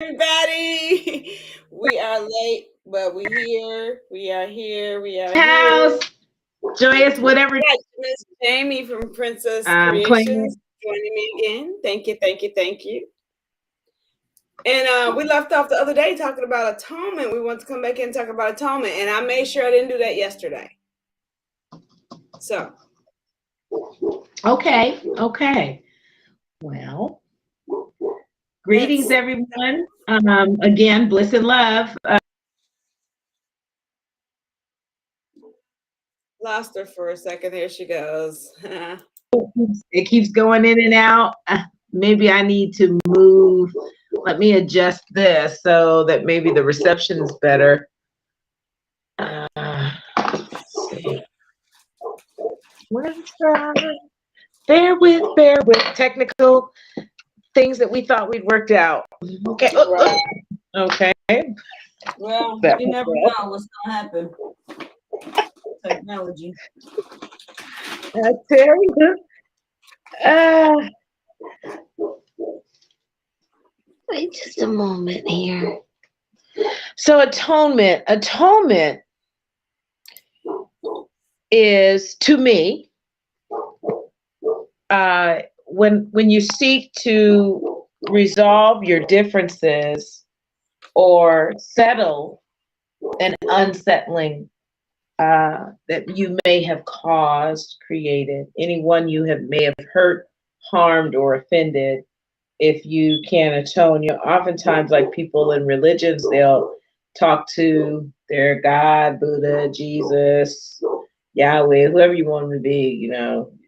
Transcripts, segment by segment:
Everybody. We are late, but we here. We are here. We are here. House, Joyous, whatever. Yes, Miss Jamie from Princess Claiming. Creations joining me again. Thank you, thank you, thank you. And we left off the other day talking about atonement. We want to come back in and talk about atonement, and I made sure I didn't do that yesterday. So. Okay. Well, greetings, everyone. Again, bliss and love. Lost her for a second. Here she goes. It keeps going in and out. Maybe I need to move. Let me adjust this so that maybe the reception is better. Let's see. Bear with technical things that we thought we'd worked out. Okay. Right. Okay. Well, you never know what's gonna happen. Technology. I tell you. Wait just a moment here. So atonement is, to me, when you seek to resolve your differences or settle an unsettling that you may have caused, created, anyone you may have hurt, harmed, or offended. If you can atone, oftentimes, like people in religions, they'll talk to their God, Buddha, Jesus, Yahweh, whoever you want them to be,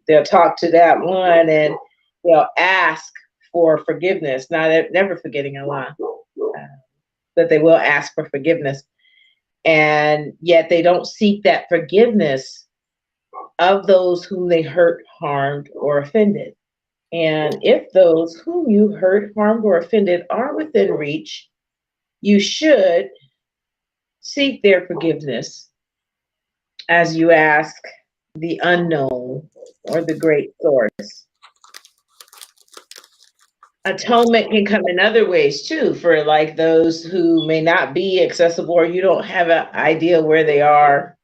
they'll talk to that one and they'll ask for forgiveness. Not never forgetting Allah, but they will ask for forgiveness. And yet they don't seek that forgiveness of those whom they hurt, harmed, or offended. And if those whom you hurt, harmed, or offended are within reach, you should seek their forgiveness as you ask the unknown or the great source. Atonement can come in other ways too, for like those who may not be accessible or you don't have an idea where they are.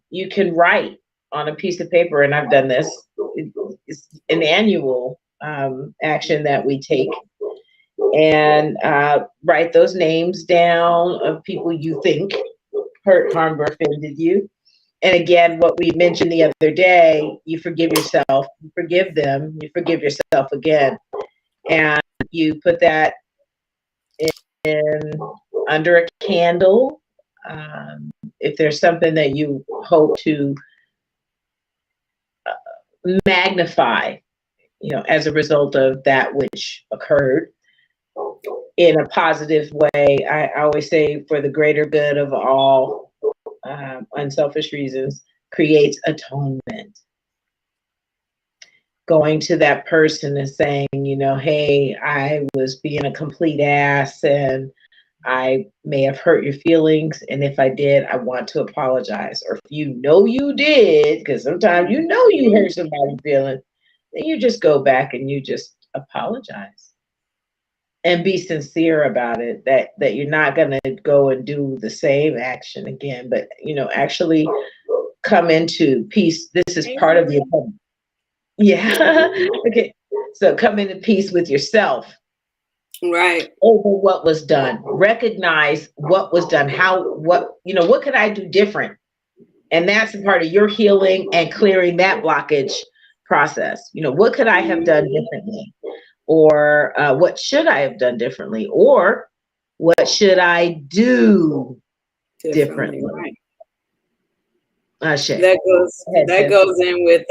You can write on a piece of paper, and I've done this. It's an annual action that we take, and write those names down of people you think hurt, harmed, or offended you. And again, what we mentioned the other day, you forgive yourself, you forgive them, you forgive yourself again. And you put that in under a candle. If there's something that you hope to magnify, as a result of that which occurred in a positive way, I always say for the greater good of all, unselfish reasons, creates atonement. Going to that person and saying, hey, I was being a complete ass and I may have hurt your feelings. And if I did, I want to apologize. Or if you did, because sometimes you hurt somebody's feelings, then you just go back and you just apologize. And be sincere about it, that you're not going to go and do the same action again, but, actually come into peace. This is part of the atonement. Yeah. Okay. So come into peace with yourself. Right. Over what was done. Recognize what was done. What could I do different? And that's a part of your healing and clearing that blockage process. What could I have done differently? Or what should I have done differently? Or what should I do differently? Right. Ashe. That goes in with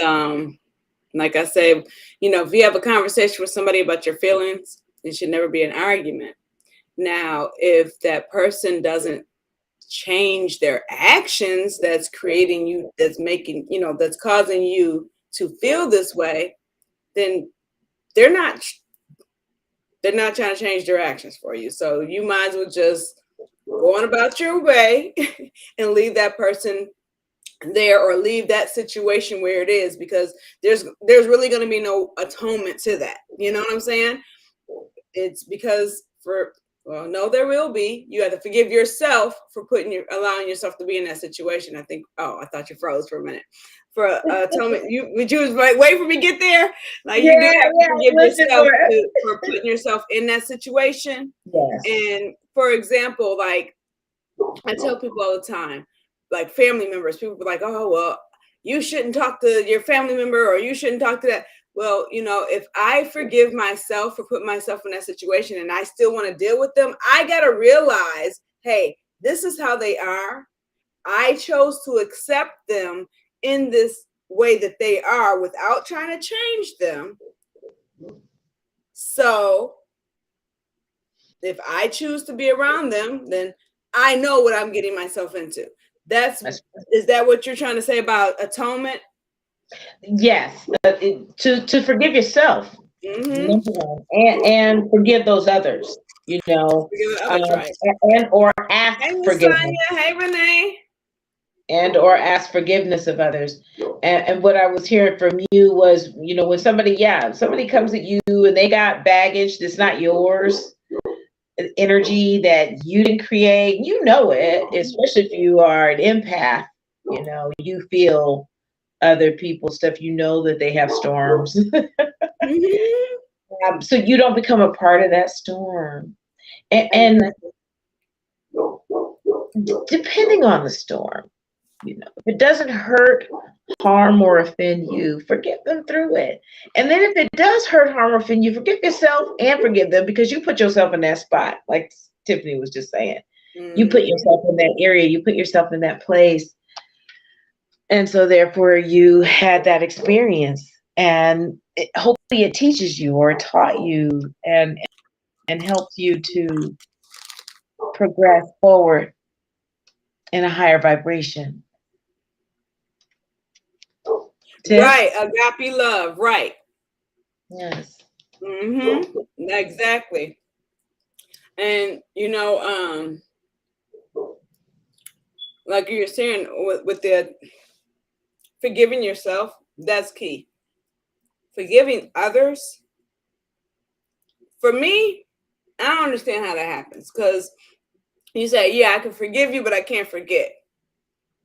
like I said, if you have a conversation with somebody about your feelings, it should never be an argument. Now, if that person doesn't change their actions, that's creating you, that's making, that's causing you to feel this way, then they're not trying to change their actions for you. So you might as well just go on about your way and leave that person there, or leave that situation where it is, because there's really going to be no atonement to that. You know what I'm saying? It's because well, no, there will be. You have to forgive yourself for allowing yourself to be in that situation. I think. Oh, I thought you froze for a minute. For atonement, you was like, wait for me to get there. Like you do have to forgive yourself for putting yourself in that situation. Yes. And for example, like I tell people all the time, like family members, people be like, oh, well, you shouldn't talk to your family member or you shouldn't talk to that. Well, you know, if I forgive myself for putting myself in that situation and I still want to deal with them, I got to realize, hey, this is how they are. I chose to accept them in this way that they are without trying to change them. So if I choose to be around them, then I know what I'm getting myself into. Is that what you're trying to say about atonement? Yes, to forgive yourself, number one, and forgive those others. You know, right. and or ask forgiveness. Hey, Renee. And or ask forgiveness of others. And what I was hearing from you was, you know, when somebody comes at you and they got baggage that's not yours, energy that you didn't create, you know it, especially if you are an empath, you know, you feel other people's stuff, you know that they have storms. So you don't become a part of that storm. And depending on the storm, you know, if it doesn't hurt, harm, or offend you, forgive them through it. And then if it does hurt, harm, or offend you, forgive yourself and forgive them, because you put yourself in that spot, like Tiffany was just saying. You put yourself in that area, you put yourself in that place. And so therefore you had that experience, and hopefully it teaches you or taught you and helps you to progress forward in a higher vibration. Tiff? Right, agape love, right. Yes. Exactly. And you know, like you were saying with the forgiving yourself, that's key. Forgiving others, for me, I don't understand how that happens, because you say, yeah, I can forgive you, but I can't forget.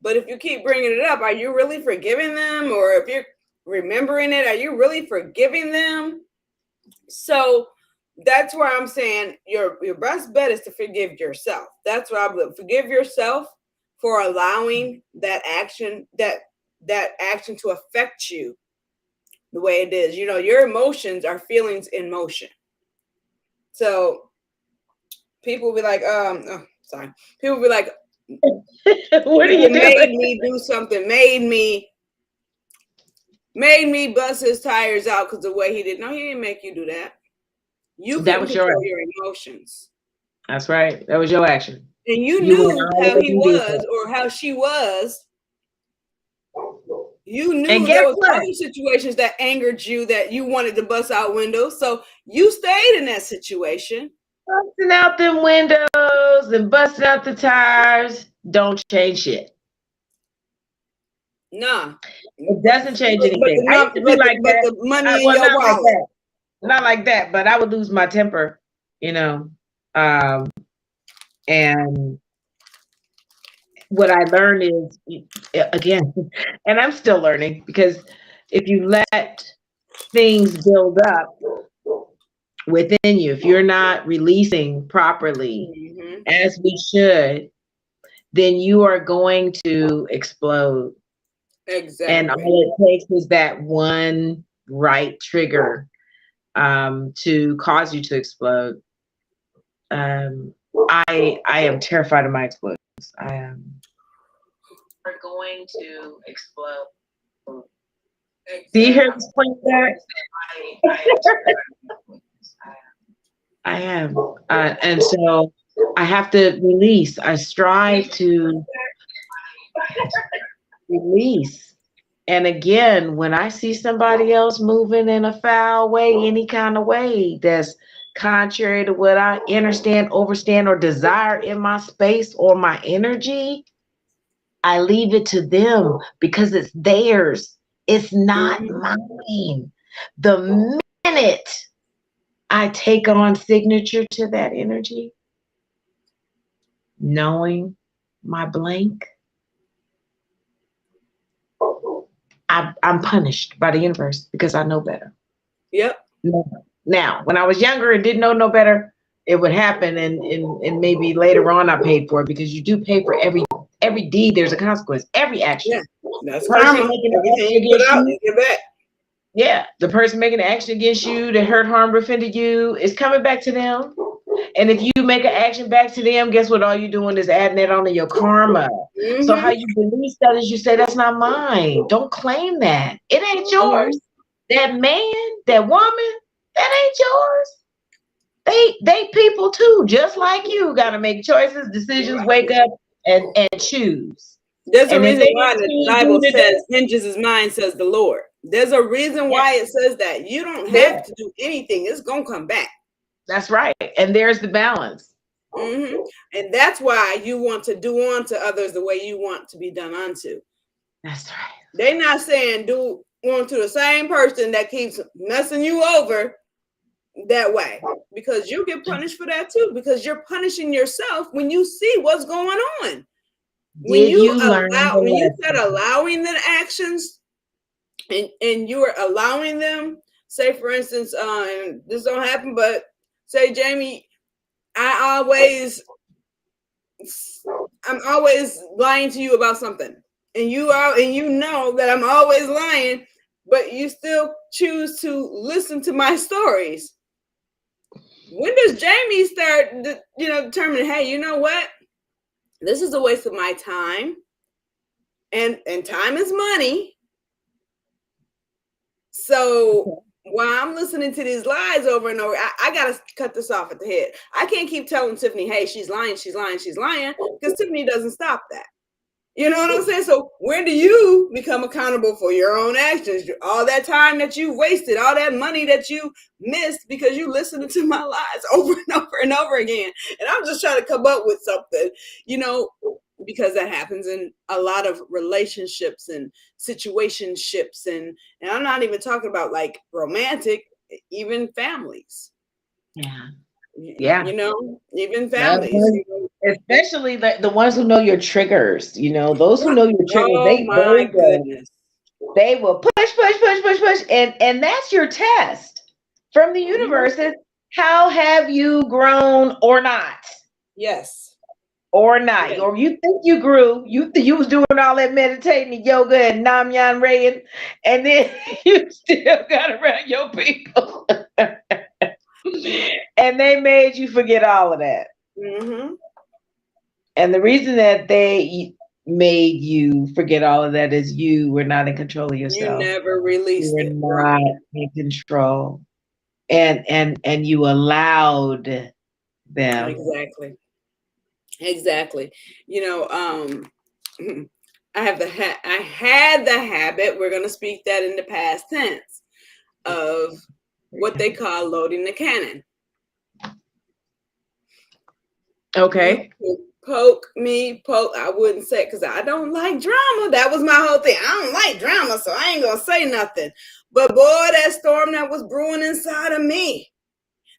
But if you keep bringing it up, are you really forgiving them? Or if you're remembering it, are you really forgiving them? So that's where I'm saying your best bet is to forgive yourself. That's what I believe. Forgive yourself for allowing that action to affect you the way it is. You know, your emotions are feelings in motion. So people will be like, sorry. People will be like, what are you doing? Made me do something, made me bust his tires out because the way he did. No, he didn't make you do that. You couldn't control your emotions. That's right. That was your action. And you knew how he was or how she was. You knew there was other situations that angered you, that you wanted to bust out windows. So you stayed in that situation. Busting out them windows and busting out the tires don't change shit. Nah. It doesn't change anything. I used to be like that. The money in your wallet. Not like that, but I would lose my temper, you know. And what I learned is, again, and I'm still learning, because if you let things build up within you, if you're not releasing properly as we should, then you are going to explode. Exactly. And all it takes is that one right trigger to cause you to explode. I am terrified of my explosions. I am. We're going to explode. Exactly. Do you hear this point there? I am. And so I have to release. I strive to release. And again, when I see somebody else moving in a foul way, any kind of way that's contrary to what I understand, overstand, or desire in my space or my energy, I leave it to them, because it's theirs. It's not mine. The minute I take on signature to that energy, knowing my blank, I'm punished by the universe because I know better. Yep. Now, when I was younger and didn't know no better, it would happen, and maybe later on I paid for it, because you do pay for every deed. There's a consequence. Every action. Yeah. That's Person karma. making an Everything action you put against out, you, you get back. yeah, the person making an action against you that hurt, harmed, or offended you is coming back to them. And if you make an action back to them, guess what? All you're doing is adding it onto your karma. So how you release that is you say, that's not mine. Don't claim that. It ain't yours. That man, that woman, that ain't yours. They people too, just like you, got to make choices, decisions, wake up and choose. There's a And if reason they why didn't the choose Bible you today, says, vengeance is mine, says the Lord. There's a reason why it says that. You don't have to do anything. It's going to come back. that's right. And there's the balance. And that's why you want to do unto others the way you want to be done unto. That's right. They're not saying do unto the same person that keeps messing you over that way, because you get punished for that too, because you're punishing yourself when you see what's going on. When you start allowing the actions and you are allowing them, say for instance, and this don't happen, but say, Jamie, I'm always lying to you about something, and you know that I'm always lying, but you still choose to listen to my stories. When does Jamie start, determining, hey, you know what? This is a waste of my time, and time is money. So while I'm listening to these lies over and over, I gotta cut this off at the head. I can't keep telling Tiffany, hey, she's lying, because Tiffany doesn't stop that. You know what I'm saying? So when do you become accountable for your own actions? All that time that you wasted, all that money that you missed because you listened to my lies over and over and over again. And I'm just trying to come up with something, because that happens in a lot of relationships and situationships. And I'm not even talking about like romantic, even families. Yeah. Even families. Especially the ones who know your triggers, those who know your triggers, goodness. They will push. And that's your test from the universe. Is how have you grown or not? Yes. Or not. Yes. Or you think you grew, you was doing all that meditating and yoga and Nam Yan Rayin, and then you still got around your people. And they made you forget all of that. And the reason that they made you forget all of that is you were not in control of yourself. You never released it. You were not in control. And you allowed them. Exactly. I had the habit, we're going to speak that in the past tense, of what they call loading the cannon. Okay. Poke, I wouldn't say, because I don't like drama. That was my whole thing. I don't like drama, so I ain't going to say nothing. But boy, that storm that was brewing inside of me,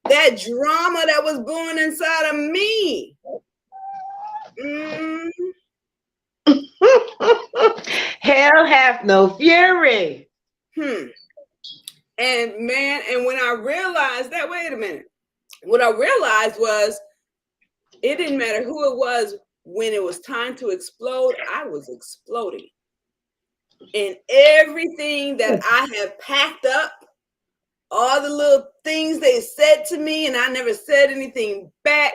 that drama that was brewing inside of me. Hell hath no fury. And man, and when I realized that, wait a minute, what I realized was it didn't matter who it was. When it was time to explode, I was exploding. And everything that I have packed up, all the little things they said to me, and I never said anything back,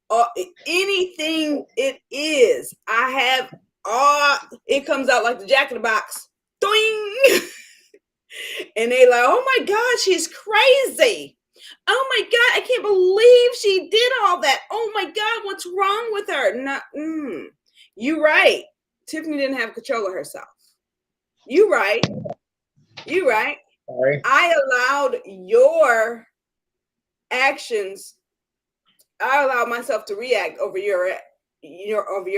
or anything it is, I have all, it comes out like the Jack in the Box. Doing. And they like, oh my God, she's crazy. Oh my God, I can't believe she did all that. Oh my God, what's wrong with her? You right. Tiffany didn't have control of herself. You right. Sorry. I allowed your actions. I allowed myself to react over your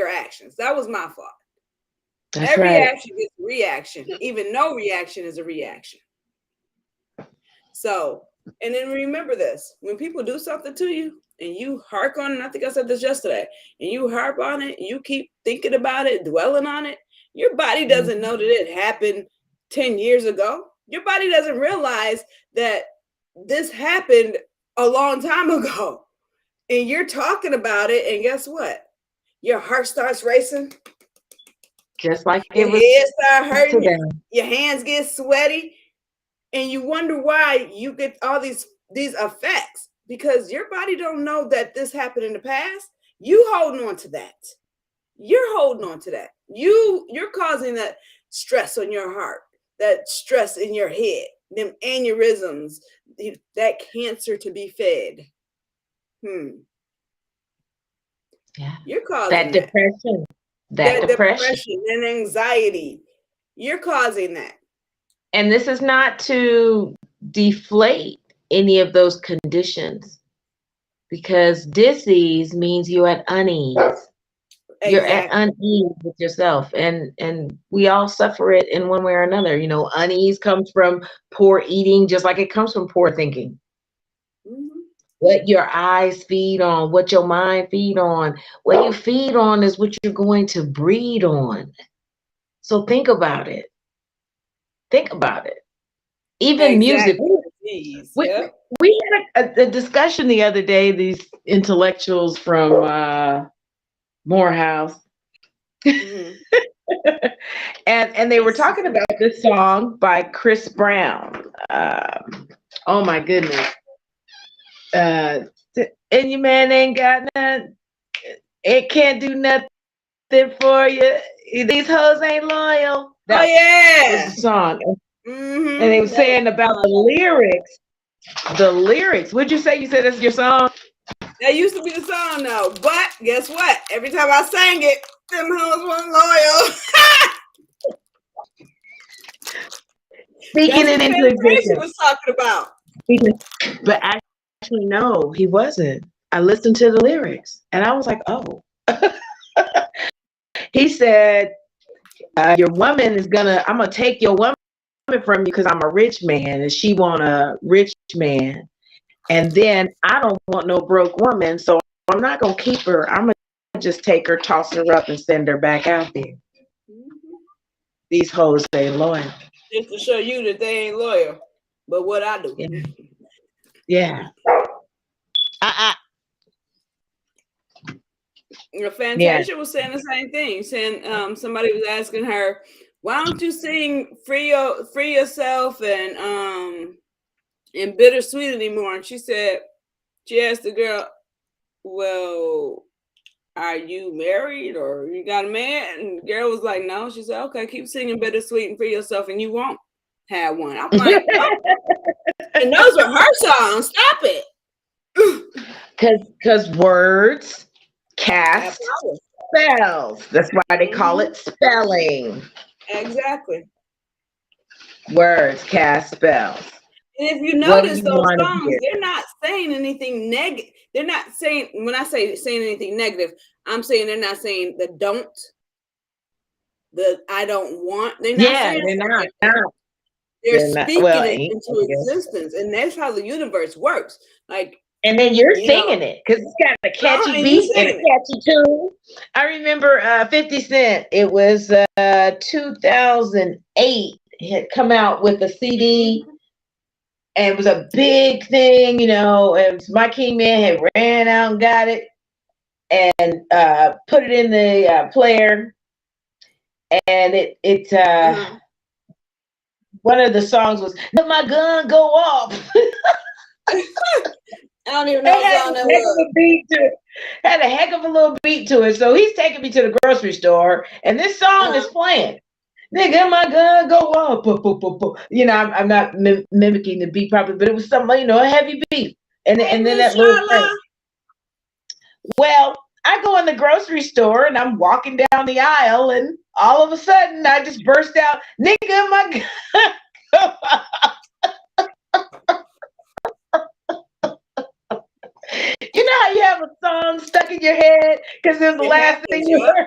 actions. That was my fault. Every action is a reaction. Even no reaction is a reaction. So And then remember this, when people do something to you and you hark on it, I think I said this yesterday, and you harp on it, you keep thinking about it, dwelling on it, your body doesn't know that it happened 10 years ago. Your body doesn't realize that this happened a long time ago. And you're talking about it, and guess what? Your heart starts racing. Just like Your it was head starts hurting, today. your hands get sweaty, and you wonder why you get all these effects, because your body don't know that this happened in the past. You holding on to that. You're holding on to that. You're causing that stress on your heart, that stress in your head, them aneurysms, that cancer to be fed. Yeah. You're causing That depression. That depression and anxiety. You're causing that. And this is not to deflate any of those conditions, because disease means you're at unease. Exactly. You're at unease with yourself, and we all suffer it in one way or another. You know, unease comes from poor eating, just like it comes from poor thinking. Mm-hmm. What your eyes feed on, what your mind feed on, what you feed on is what you're going to breed on. So think about it. Think about it. Even exactly. music. We had a discussion the other day, these intellectuals from Morehouse. Mm-hmm. and they were talking about this song by Chris Brown. Oh my goodness. And your man ain't got nothing. It can't do nothing for you. These hoes ain't loyal. That was the song. Mm-hmm. And they were saying about the lyrics. The lyrics. What'd you say? You said that's your song? That used to be the song, though. But guess what? Every time I sang it, them hoes weren't loyal. Speaking it into existence. Was talking about. But actually, no, he wasn't. I listened to the lyrics, and I was like, oh. He said, your woman is I'm gonna take your woman from you because I'm a rich man and she want a rich man, and then I don't want no broke woman, so I'm not gonna keep her. I'm gonna just take her, toss her up, and send her back out there. Mm-hmm. These hoes ain't loyal. Just to show you that they ain't loyal. But what I do. Yeah. Fantasia was saying the same thing. Saying somebody was asking her, why don't you sing Free Yourself and Bittersweet anymore? And she asked the girl, well, are you married or you got a man? And the girl was like, no. She said, okay, keep singing Bittersweet and Free Yourself and you won't have one. I'm like, oh. And those were her songs. Stop it. Because words cast spells. That's why they call it spelling. Exactly. Words cast spells. And if you notice those songs, they're not saying anything negative. They're not saying, when I say saying anything negative, I'm saying they're not saying the don't, the I don't want. They're not saying they're not. They're speaking it into existence. And that's how the universe works. Like, and then you're singing it because it's got a catchy beat and a catchy tune. I remember 50 Cent. It was 2008. He had come out with a CD, and it was a big thing, and My King Man had ran out and got it and put it in the player. And it one of the songs was "Let My Gun Go Off." I don't even know what song that was. Had a heck of a little beat to it. So he's taking me to the grocery store, and this song is playing. Nigga, my gun go off. I'm not mimicking the beat properly, but it was something, a heavy beat. And then that little thing. Well, I go in the grocery store and I'm walking down the aisle, and all of a sudden I just burst out, nigga, my gun go off. You know how you have a song stuck in your head because it's the last thing you heard?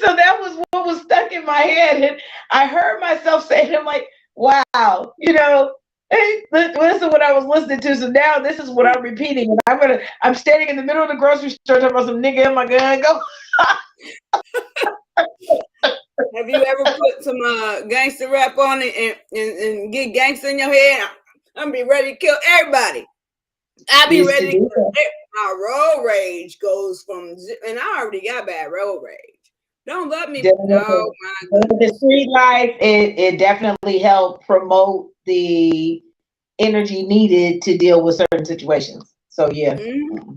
So that was what was stuck in my head. And I heard myself say it. I'm like, wow, and Listen, what I was listening to. So now this is what I'm repeating. And I'm standing in the middle of the grocery store talking about some nigga in my gun. Go. Have you ever put some gangster rap on it and get gangster in your head? I'm be ready to kill everybody. I be ready to kill everybody. My road rage goes from, and I already got bad road rage. Don't let me. No, my the street life, it definitely helped promote the energy needed to deal with certain situations. So yeah. Mm-hmm.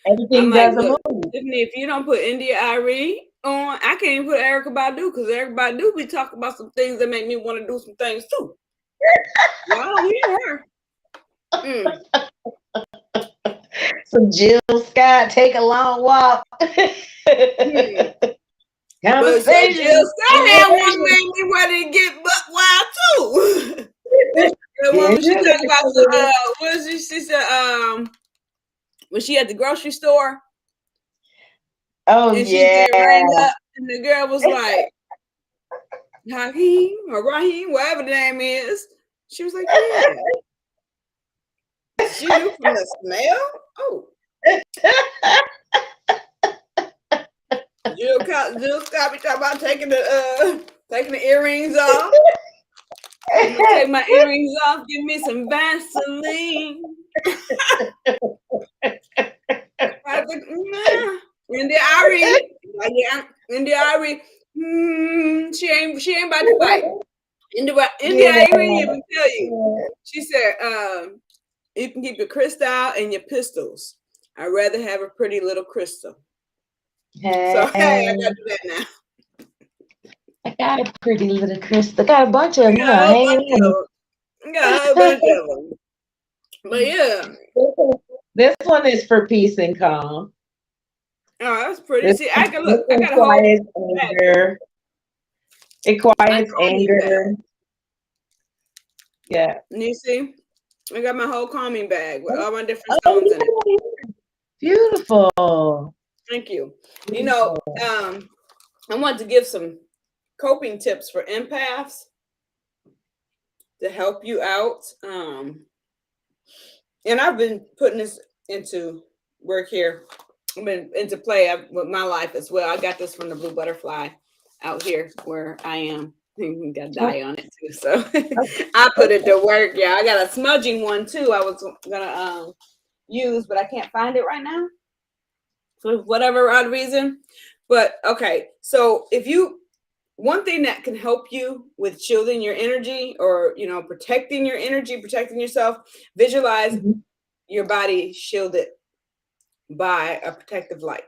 Everything does a move. Tiffany, if you don't put India Arie on, I can't even put Erykah Badu because Erykah Badu be talking about some things that make me want to do some things too. Y'all don't hear her. Some Jill Scott, take a long walk. Conversation. But so Jill Scott had one made me ready to get buck wild too. The one she talked about what she said when she at the grocery store. Oh and yeah. She rang up and the girl was like Hakeem or Raheem, whatever the name is. She was like, yeah. She knew from the smell. Oh. Jill Scott be talking about taking the earrings off. I'm gonna take my earrings off, give me some Vaseline. I think, India Arie, India Arie, she ain't about to fight. India Arie even tell you. She said, you can keep your crystal and your pistols. I'd rather have a pretty little crystal. Hey. So hey, I gotta do that now. I got a pretty little crystal. I got a bunch of them. Got a whole bunch of them. But yeah. This one is for peace and calm. Oh, that's pretty. See, I can look. I got a whole anger. It quiets anger. Yeah. And you see, I got my whole calming bag with all my different stones in it. Beautiful. Thank you. You know, I want to give some coping tips for empaths to help you out. And I've been putting this into work here. I've been into play with my life as well. I got this from the Blue Butterfly out here where I am. You got dye on it too, so I put it to work. Yeah, I got a smudging one too. I was gonna use, but I can't find it right now for whatever odd reason. But okay, so one thing that can help you with shielding your energy, or protecting your energy, protecting yourself, visualize your body shielded by a protective light.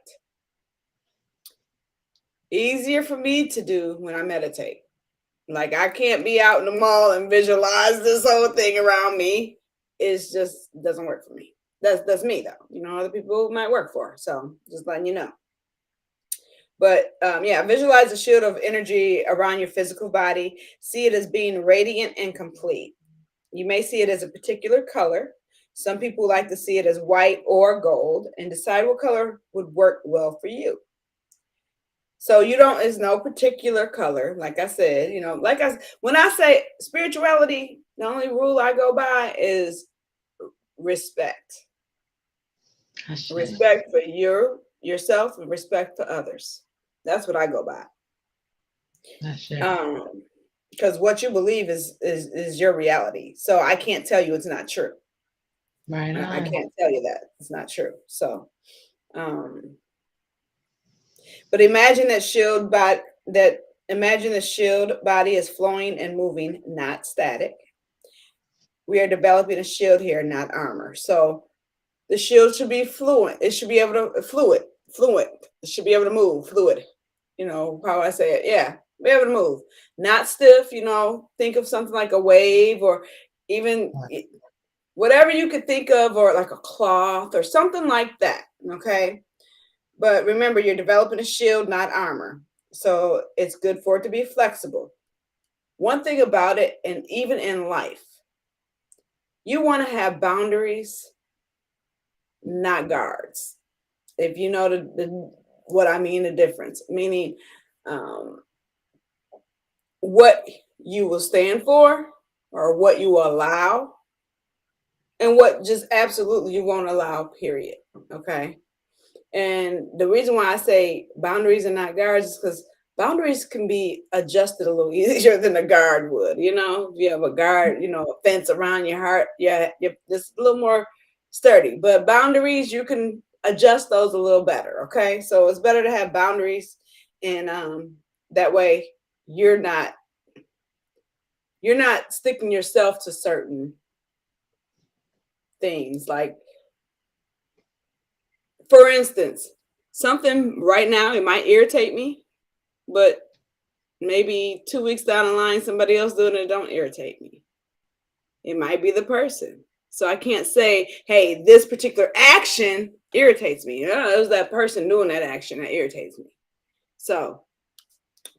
Easier for me to do when I meditate. Like, I can't be out in the mall and visualize this whole thing around me. It just doesn't work for me. That's me though. Other people might work for. So just letting you know. But yeah, visualize a shield of energy around your physical body. See it as being radiant and complete. You may see it as a particular color. Some people like to see it as white or gold, and decide what color would work well for you. So it's no particular color. Like I said, when I say spirituality, the only rule I go by is respect. Respect for yourself and respect for others. That's what I go by. Because what you believe is your reality. So I can't tell you it's not true. Right. I can't tell you that it's not true. So, but imagine the shield body is flowing and moving, not static. We are developing a shield here, not armor. So the shield should be fluid. It should be able to fluid. It should be able to move, fluid. How I say it. Yeah, be able to move, not stiff. Think of something like a wave, or even whatever you could think of, or like a cloth or something like that. Okay. But remember, you're developing a shield, not armor. So it's good for it to be flexible. One thing about it, and even in life, you want to have boundaries, not guards. If you know what I mean, the difference, meaning what you will stand for or what you allow, and what just absolutely you won't allow, period. Okay. And the reason why I say boundaries and not guards is because boundaries can be adjusted a little easier than a guard would. You know, if you have a guard, you know, a fence around your heart, yeah, you're just a little more sturdy. But boundaries, you can adjust those a little better. Okay. So it's better to have boundaries, and that way you're not sticking yourself to certain things. Like, for instance, something right now, it might irritate me, but maybe 2 weeks down the line, somebody else doing it don't irritate me. It might be the person. So I can't say, hey, this particular action irritates me. It was that person doing that action that irritates me. So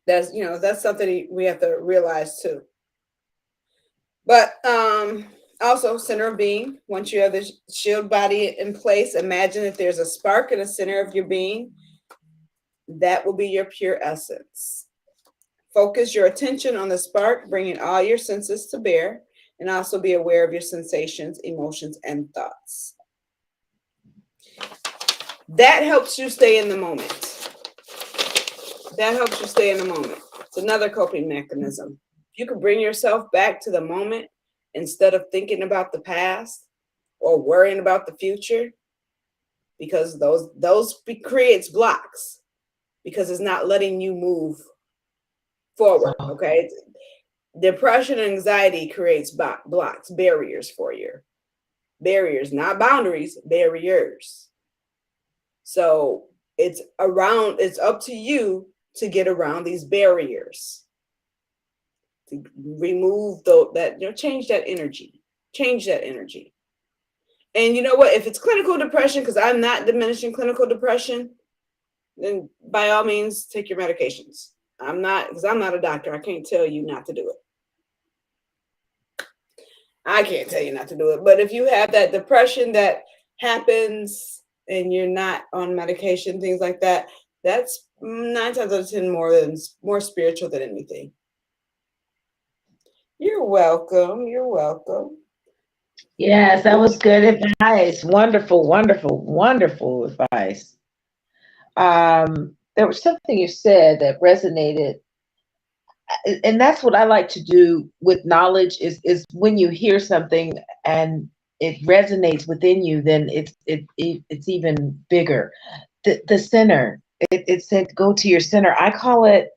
that's, you know, that's something we have to realize too. But also, center of being. Once you have the shield body in place, imagine if there's a spark in the center of your being. That will be your pure essence. Focus your attention on the spark, bringing all your senses to bear, and also be aware of your sensations, emotions, and thoughts. That helps you stay in the moment. That helps you stay in the moment. It's another coping mechanism. If you can bring yourself back to the moment instead of thinking about the past or worrying about the future, because those creates blocks, because it's not letting you move forward. Okay. Depression and anxiety creates blocks, barriers for you. Barriers, not boundaries, barriers. So it's up to you to get around these barriers, to remove change that energy. And you know what? If it's clinical depression, because I'm not diminishing clinical depression, then by all means take your medications. I'm not a doctor. I can't tell you not to do it. I can't tell you not to do it. But if you have that depression that happens and you're not on medication, things like that, that's 9 times out of 10 more spiritual than anything. You're welcome. You're welcome. Yes, that was good advice. Wonderful, wonderful, wonderful advice. There was something you said that resonated, and that's what I like to do with knowledge is when you hear something and it resonates within you, then it's even bigger. The center, it said go to your center. I call it,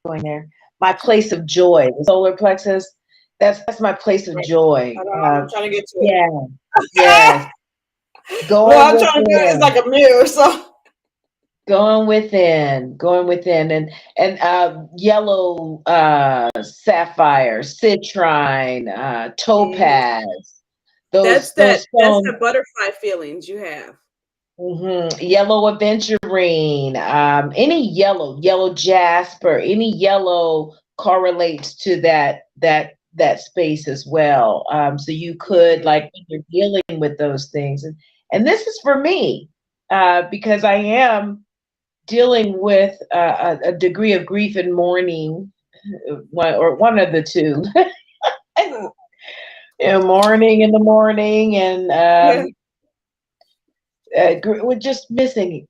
going there, my place of joy. The solar plexus. That's my place of joy. I'm trying to get to it. Yeah. Yes. I'm trying to do it. It's like a mirror. So going within, and yellow sapphire, citrine, topaz. That's the butterfly feelings you have. Yellow aventurine, any yellow jasper, any yellow correlates to that space as well. So you could, like, when you're dealing with those things, and this is for me, because I am dealing with a degree of grief and mourning, one of the two. Mourning in the morning, and we're just missing,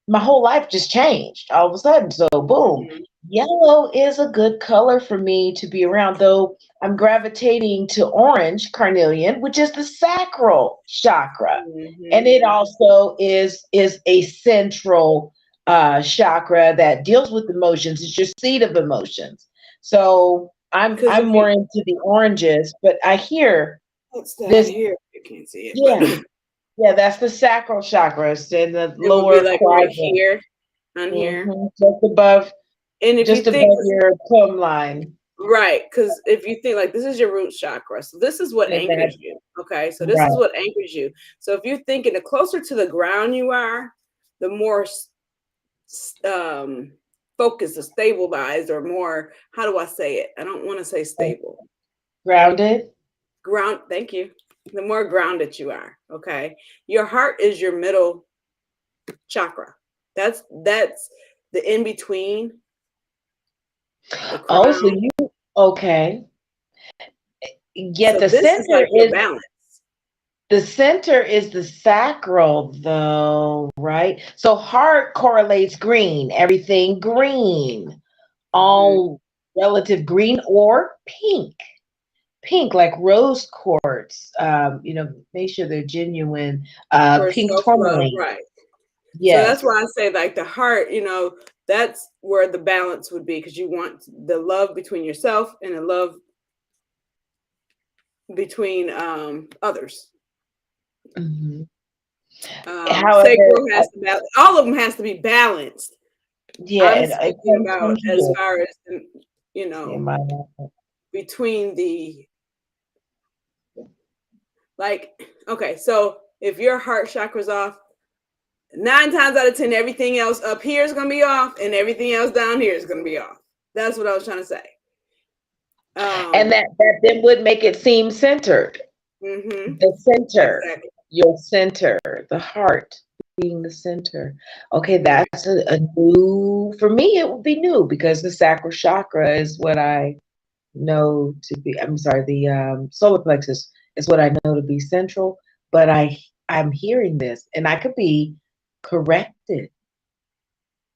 my whole life just changed all of a sudden. So boom, yellow is a good color for me to be around, though I'm gravitating to orange carnelian, which is the sacral chakra. And it also is a central chakra that deals with emotions. It's your seat of emotions. So I'm more into the oranges, but I hear this here. You can't see it. Yeah. Yeah, that's the sacral chakra. It's in the lower like quadrant. Right here, on here, just above, and if just you above think, your plumb line. Right, because if you think, like, this is your root chakra, so this is what anchors you. Okay, so this is what anchors you. So if you're thinking, the closer to the ground you are, the more focused or stabilized, or more, how do I say it? I don't want to say stable. Grounded. Thank you. The more grounded you are, okay? Your heart is your middle chakra. That's the in between. Oh, so okay. Yet So the this is center like your is balance. the center is the sacral, though, right? So heart correlates green, everything green, all relative green or pink. Pink, like rose quartz. Make sure they're genuine. For Pink self-love, tourmaline. right. So Yes. that's why I say like the heart, that's where the balance would be, because you want the love between yourself and the love between others. Mhm. Sacral has to all of them has to be balanced. Yeah, I'm it speaking comes about from as here. far as between the okay, so if your heart chakra's off, 9 times out of 10, everything else up here is gonna be off, and everything else down here is gonna be off. That's what I was trying to say. And that then would make it seem centered. The center, exactly. your center, the heart being the center. Okay, that's a new, for me, it would be new because the sacral chakra is what I know to be, I'm sorry, the solar plexus is what I know to be central, but I'm hearing this and I could be corrected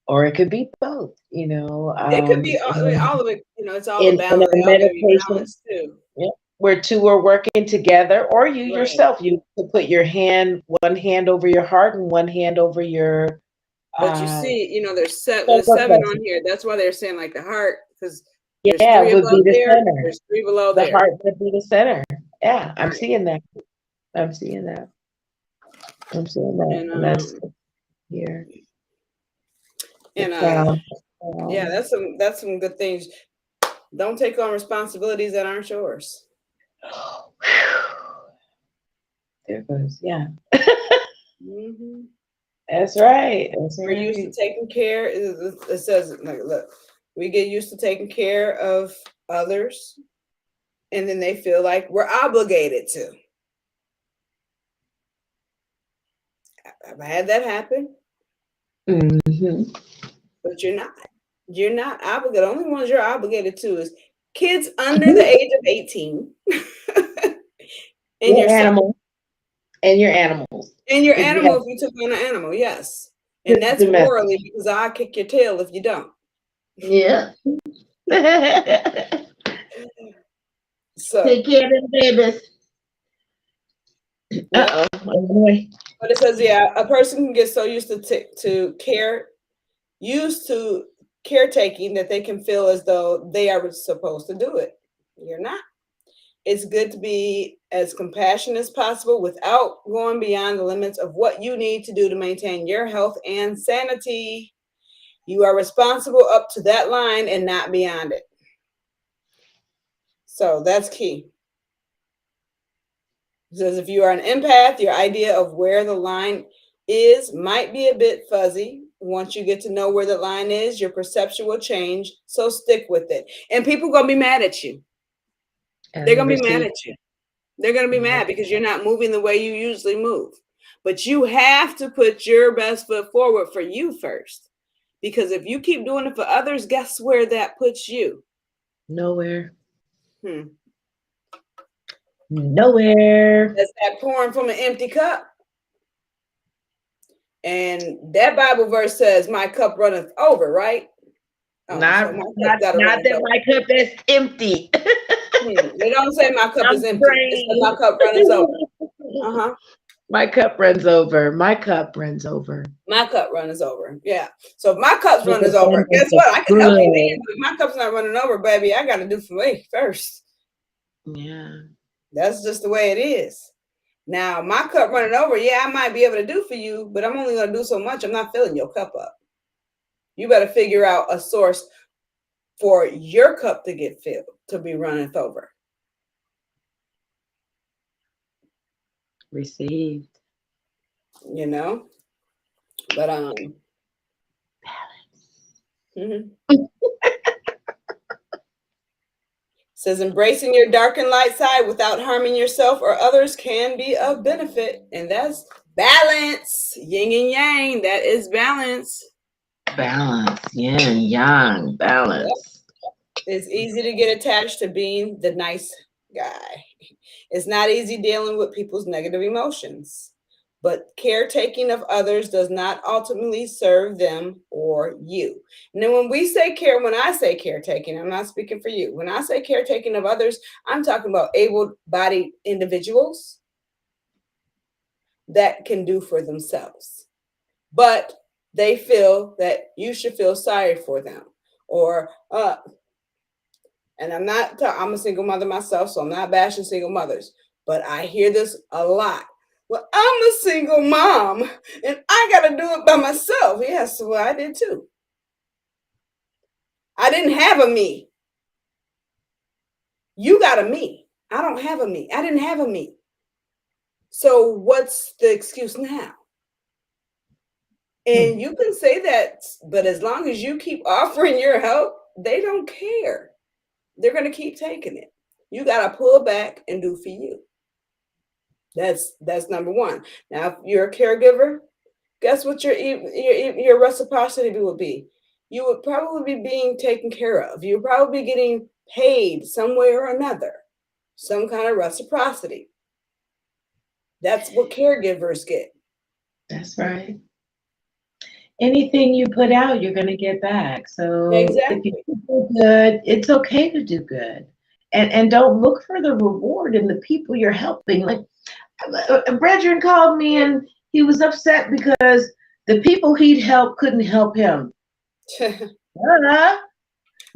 or it could be both, It could be all of it, it's all in a balance. a They all gotta be meditation. balanced too. Yeah, where two are working together, or you Right. yourself, you could put one hand over your heart and one hand over your. But you see, there's solar seven plexus. on here. That's why they're saying like the heart, because Yeah, there's 3 it would be above the there, center. there's 3 below The there. heart would be the center. Yeah, I'm Right. seeing that. I'm seeing that. And that's here. And yeah, that's some good things. Don't take on responsibilities that aren't yours. There goes, yeah. Mm-hmm. That's right. That's We're used to taking care. It says, like, look, we get used to taking care of others, and then they feel like we're obligated to. I've had that happen. Mm-hmm. But you're not. You're not obligated. The only ones you're obligated to is kids under the age of 18. And your animal. And your animals. And your animal if you took on an animal, yes. And that's morally because I'll kick your tail if you don't. Yeah. So take care of the babies. But it says, yeah, a person can get so used to caretaking that they can feel as though they are supposed to do it. You're not. It's good to be as compassionate as possible without going beyond the limits of what you need to do to maintain your health and sanity. You are responsible up to that line and not beyond it. So that's key. It says if you are an empath, your idea of where the line is might be a bit fuzzy. Once you get to know where the line is, your perception will change. So stick with it. And people are going to be mad at you. They're going to be mad at you. They're going to be mad because you're not moving the way you usually move. But you have to put your best foot forward for you first. Because if you keep doing it for others, guess where that puts you? Nowhere. Nowhere. That's that pouring from an empty cup. And that Bible verse says, my cup runneth over, right? Not that my cup is empty. They don't say my cup is empty. It says my cup runs over. My cup runs over. My cup runs over. My cup runs over. Yeah. So if my cup's running over, guess what? I can help you then. If my cup's not running over, baby, I got to do for me first. Yeah. That's just the way it is. Now, my cup running over, yeah, I might be able to do for you, but I'm only going to do so much. I'm not filling your cup up. You better figure out a source for your cup to get filled, to be running over. Received. But balance. Says embracing your dark and light side without harming yourself or others can be of benefit, and that's balance. Yin and yang. That is balance. Balance. Yin and yang. Balance. Yep. It's easy to get attached to being the nice guy. It's not easy dealing with people's negative emotions, but caretaking of others does not ultimately serve them or you. And then when I say caretaking, I'm not speaking for you. When I say caretaking of others, I'm talking about able-bodied individuals that can do for themselves, but they feel that you should feel sorry for them, or and I'm a single mother myself, so I'm not bashing single mothers, but I hear this a lot. Well, I'm a single mom and I got to do it by myself. Yes, well, I did too. I didn't have a me. You got a me. I don't have a me. I didn't have a me. So what's the excuse now? And you can say that, but as long as you keep offering your help, they don't care. They're going to keep taking it. You got to pull back and do for you. That's number one. Now, if you're a caregiver, guess what your reciprocity would be? You would probably be being taken care of. You're probably getting paid some way or another, some kind of reciprocity. That's what caregivers get. That's right. Anything you put out, you're going to get back. So Exactly. if you do good, it's okay to do good. And don't look for the reward in the people you're helping. Like a brethren called me and he was upset because the people he'd help couldn't help him. And I'm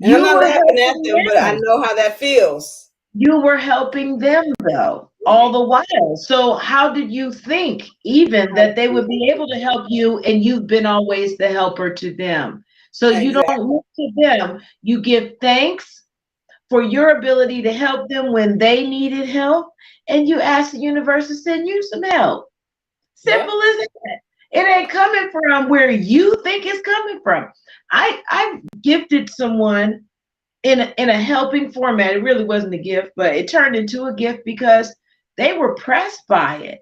not laughing at them, but I know how that feels. You were helping them though, all the while. So how did you think even that they would be able to help you, and you've been always the helper to them? So you don't look to them. You give thanks for your ability to help them when they needed help, and you ask the universe to send you some help. Simple as that. It ain't coming from where you think it's coming from. I gifted someone in a helping format. It really wasn't a gift, but it turned into a gift because they were pressed by it.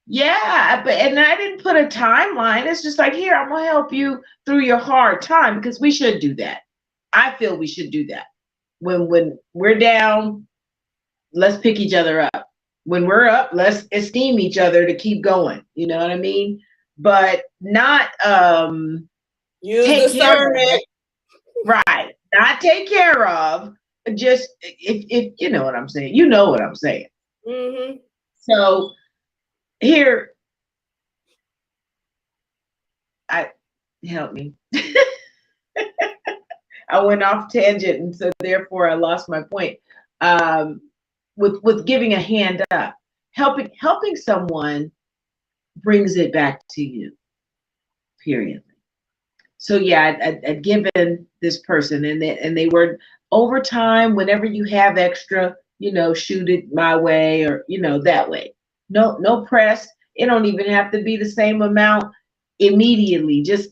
Yeah, and I didn't put a timeline. It's just like, here, I'm gonna help you through your hard time, because we should do that. I feel we should do that. When we're down, let's pick each other up. When we're up, let's esteem each other to keep going. You know what I mean? But not use discernment. Right. Not take care of. Just if you know what I'm saying. You know what I'm saying. Mm-hmm. So here, help me. I went off tangent, and so therefore I lost my point. With giving a hand up, helping someone brings it back to you. Period. So yeah, I'd given this person, and they were, over time, whenever you have extra, shoot it my way, or that way. No press. It don't even have to be the same amount immediately. Just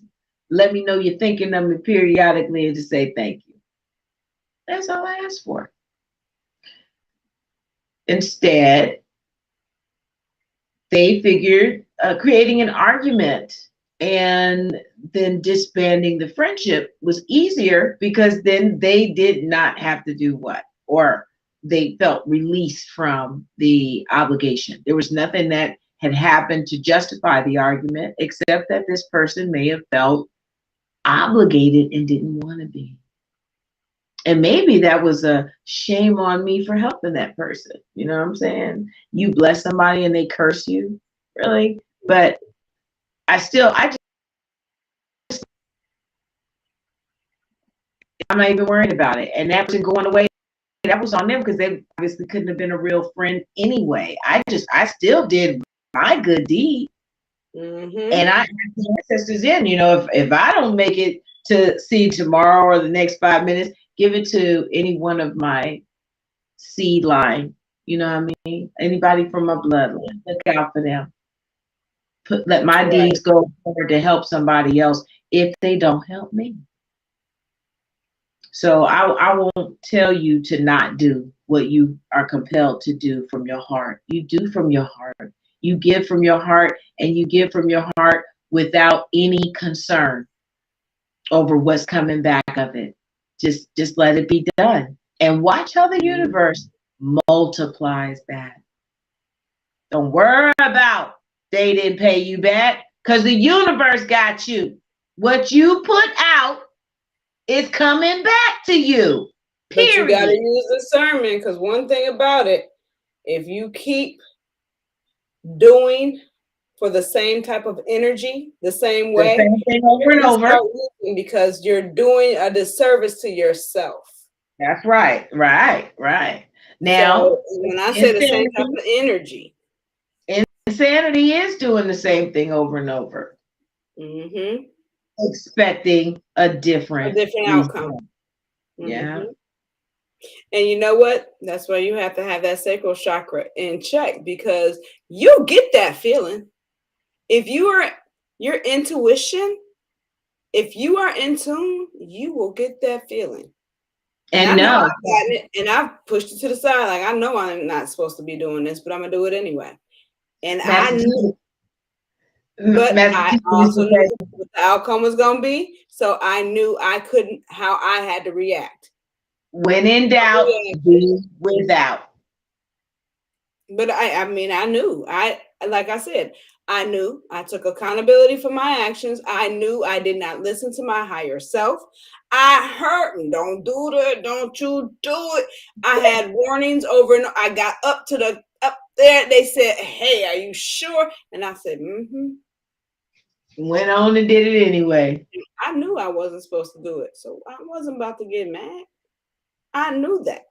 let me know you're thinking of me periodically, and just say thank you. That's all I asked for. Instead, they figured creating an argument and then disbanding the friendship was easier, because then they did not have to do what? Or they felt released from the obligation. There was nothing that had happened to justify the argument, except that this person may have felt obligated and didn't want to be. And maybe that was a shame on me for helping that person. You know what I'm saying? You bless somebody and they curse you, really? But I'm not even worried about it. And that wasn't going away. That was on them, because they obviously couldn't have been a real friend anyway. I still did my good deed. Mm-hmm. And I asked the ancestors in, if I don't make it to see tomorrow or the next 5 minutes, give it to any one of my seed line. You know what I mean? Anybody from my bloodline. Look out for them. Let my deeds go forward to help somebody else if they don't help me. So I won't tell you to not do what you are compelled to do from your heart. You do from your heart. You give from your heart, and you give from your heart without any concern over what's coming back of it. Just let it be done, and watch how the universe multiplies that. Don't worry about they didn't pay you back because the universe got you. What you put out is coming back to you. But you got to Period. use discernment, because one thing about it, if you keep doing for the same type of energy, the same way, The same thing over you're and gonna over. start losing because you're doing a disservice to yourself. That's right. Right. Now, So when I say the same type of energy, insanity is doing the same thing over and over, mm-hmm, expecting a different outcome. result. Mm-hmm. Yeah. And you know what? That's why you have to have that sacral chakra in check, because you get that feeling. If you are your intuition, if you are in tune, you will get that feeling. And I know I've gotten it, and I've pushed it to the side. Like, I know I'm not supposed to be doing this, but I'm gonna do it anyway. And I knew, but I also knew what the outcome was gonna be. So I knew how I had to react. When in doubt, be without. But I mean, I knew. Like I said, I knew. I took accountability for my actions. I knew I did not listen to my higher self. I heard, don't do that, don't you do it. I had warnings over and I got up there. They said, hey, are you sure? And I said, mm-hmm. Went on and did it anyway. I knew I wasn't supposed to do it. So I wasn't about to get mad. I knew that.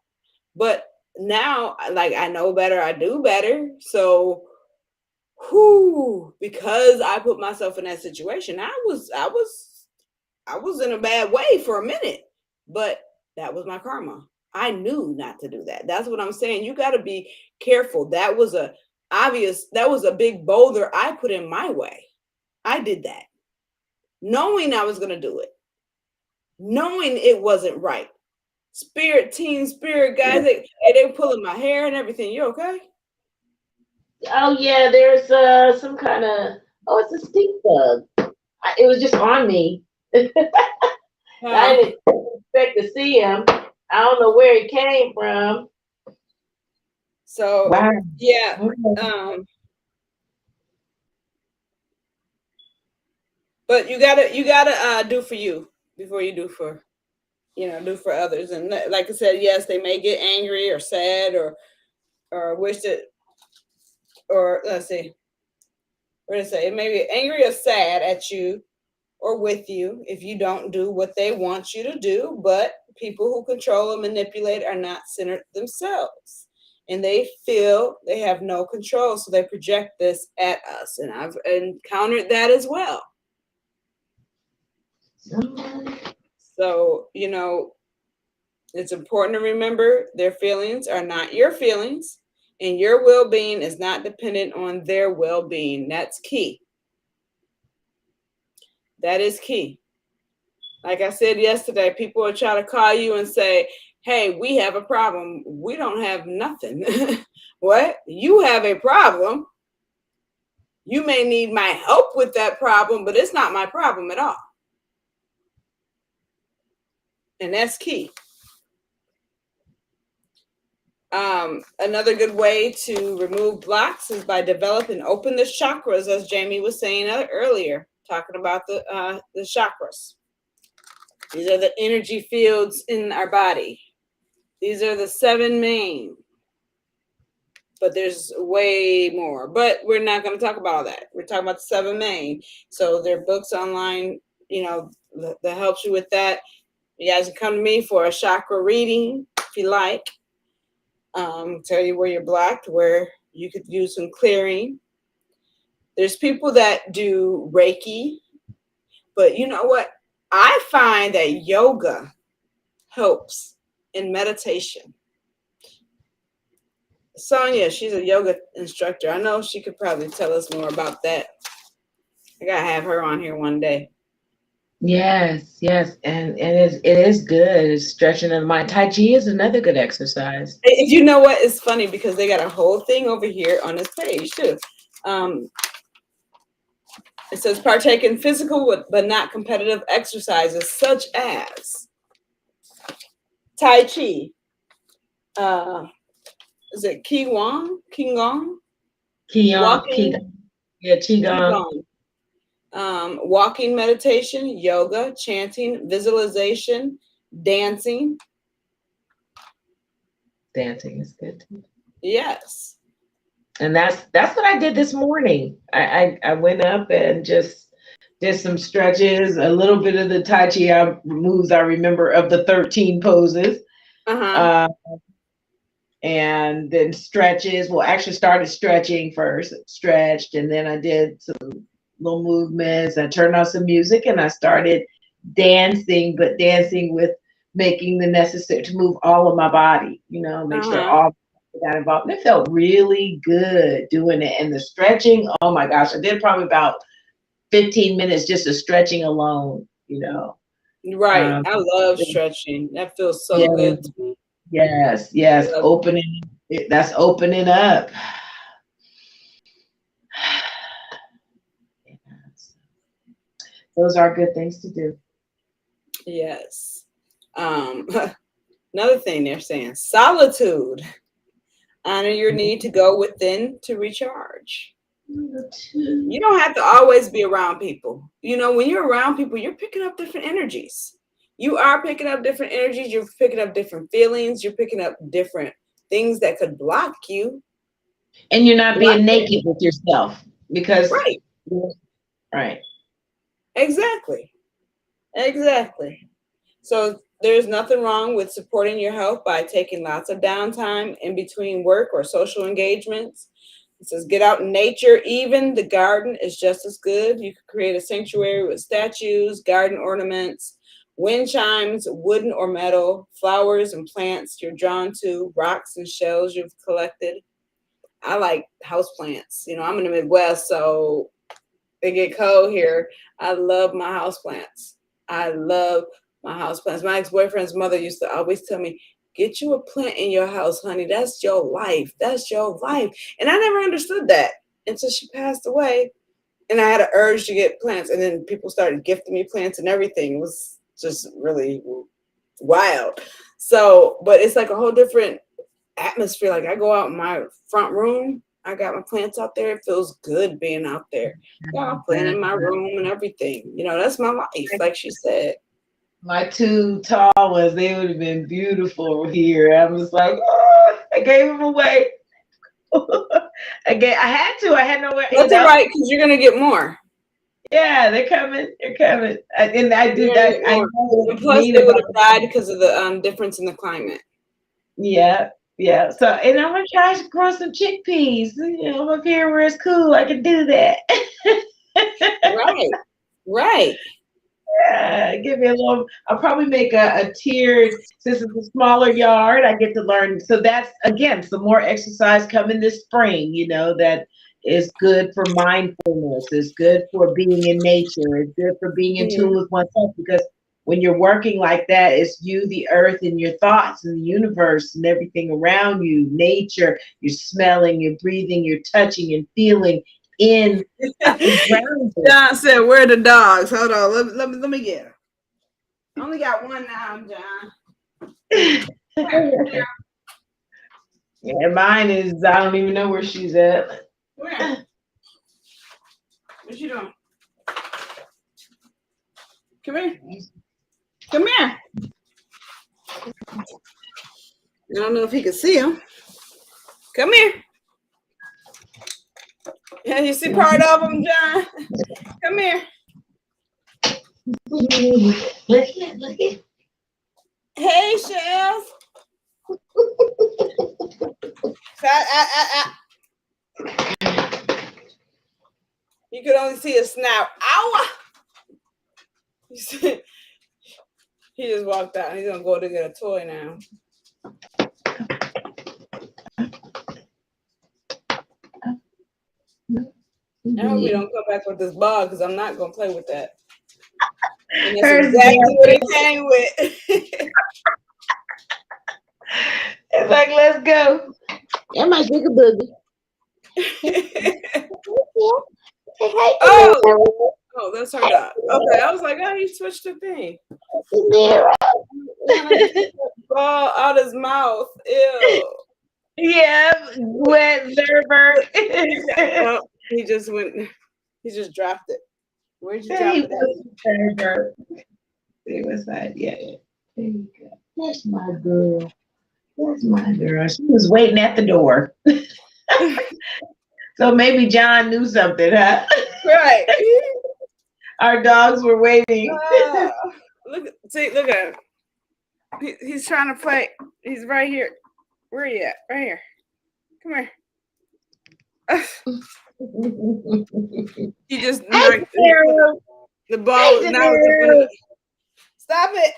But now, like, I know better, I do better. So because I put myself in that situation, I was in a bad way for a minute, but that was my karma. I knew not to do that. That's what I'm saying. You got to be careful. That was a big boulder I put in my way. I did that knowing I was going to do it, knowing it wasn't right. Spirit guys, they pulling my hair and everything. You okay? Oh yeah, there's some kind of, it's a stink bug. It was just on me. I didn't expect to see him. I don't know where he came from. So wow. Yeah. But you gotta do for you before you do for others. And like I said, yes, they may get angry or sad or wish that, or let's see, what did I say? It may be angry or sad at you or with you if you don't do what they want you to do. But people who control and manipulate are not centered themselves, and they feel they have no control, so they project this at us. And I've encountered that as well. So, it's important to remember their feelings are not your feelings, and your well-being is not dependent on their well-being. That's key. That is key. Like I said yesterday, people will try to call you and say, hey, we have a problem. We don't have nothing. What? You have a problem. You may need my help with that problem, but it's not my problem at all. And that's key. Another good way to remove blocks is by developing open the chakras, as Jamie was saying earlier, talking about the chakras. These are the energy fields in our body. These are the 7 main. But there's way more. But we're not going to talk about all that. We're talking about the 7 main. So there are books online, that helps you with that. You guys can come to me for a chakra reading if you like. Tell you where you're blocked, where you could do some clearing. There's people that do Reiki, but you know what? I find that yoga helps in meditation. Sonia, she's a yoga instructor. I know she could probably tell us more about that. I gotta have her on here one day. Yes, and it is good. It's stretching of the mind. Tai Chi is another good exercise. You know what? It's funny because they got a whole thing over here on this page too. It says partake in physical but not competitive exercises such as Tai Chi, is it Qigong? Qigong? Qigong, Walking. yeah, Qigong. Walking meditation, yoga, chanting, visualization, dancing. Dancing is good too. Yes. And that's what I did this morning. I went up and just did some stretches, a little bit of the Tai Chi moves I remember of the 13 poses. And then stretches. Well, actually started stretching first, stretched, and then I did some little movements. I turned on some music and I started dancing, but dancing with making the necessary to move all of my body, make sure all got involved. And it felt really good doing it. And the stretching, oh my gosh, I did probably about 15 minutes just of stretching alone, Right. I love stretching. That feels so good to me. Yes. Opening. That's opening up. Those are good things to do. Yes. Another thing they're saying, solitude. Honor your need to go within to recharge. You don't have to always be around people. When you're around people, you're picking up different energies. You are picking up different energies. You're picking up different feelings. You're picking up different things that could block you. And you're not being naked with yourself because. Right. Exactly. So there's nothing wrong with supporting your health by taking lots of downtime in between work or social engagements. It says get out in nature. Even the garden is just as good. You could create a sanctuary with statues, garden ornaments, wind chimes, wooden or metal, flowers and plants you're drawn to, rocks and shells you've collected. I like house plants. I'm in the Midwest, so it get cold here. I love my house plants. My ex-boyfriend's mother used to always tell me, get you a plant in your house, honey. That's your life. And I never understood that until she passed away. And I had an urge to get plants. And then people started gifting me plants and everything. It was just really wild. So, but it's like a whole different atmosphere. Like I go out in my front room. I got my plants out there. It feels good being out there. I got my plant in my room and everything. That's my life, like she said. My two tall ones, they would have been beautiful here. I was like, oh, I gave them away. I had to. I had nowhere. That's all right, because you're gonna get more. Yeah, they're coming. And I do that. I know. And plus, they would have died because of the difference in the climate. Yeah. So, and I'm gonna try to grow some chickpeas. I'm up here where it's cool. I can do that. Right. Yeah, give me a little. I'll probably make a tiered. Since it's a smaller yard, I get to learn. So that's again some more exercise coming this spring. That is good for mindfulness. It's good for being in nature. It's good for being in tune with oneself because when you're working like that, it's you, the earth, and your thoughts, and the universe, and everything around you. Nature. You're smelling. You're breathing. You're touching and feeling. In John said, "Where are the dogs?" Hold on, let me get her. I only got one now, John. Yeah, mine is. I don't even know where she's at. Where? What you doing? Come here. I don't know if he can see him. Come here. Yeah, you see part of him, John? Come here. Look at. Hey, Shells. You could only see a snout. Ow! You see, he just walked out. He's gonna go to get a toy now. I hope we don't come back with this ball because I'm not gonna play with that. And that's exactly what he came with. It's like, let's go. That might be a boogie. Oh, that's her dog. Okay, I was like, oh, he switched the thing. Ball out his mouth. Ew. Yeah, wet Zerber. Oh, he just went. He just dropped it. Where'd you He drop it at? was Zerber. It was that, yeah. There you go. That's my girl. That's my girl. She was waiting at the door. So maybe John knew something, huh? Right. Our dogs were waiting. Look at him. He's trying to play. He's right here. Where are you at? Right here. Come here. He just Hey, knocked Daryl. the ball. Hey, Now Daryl. stop it.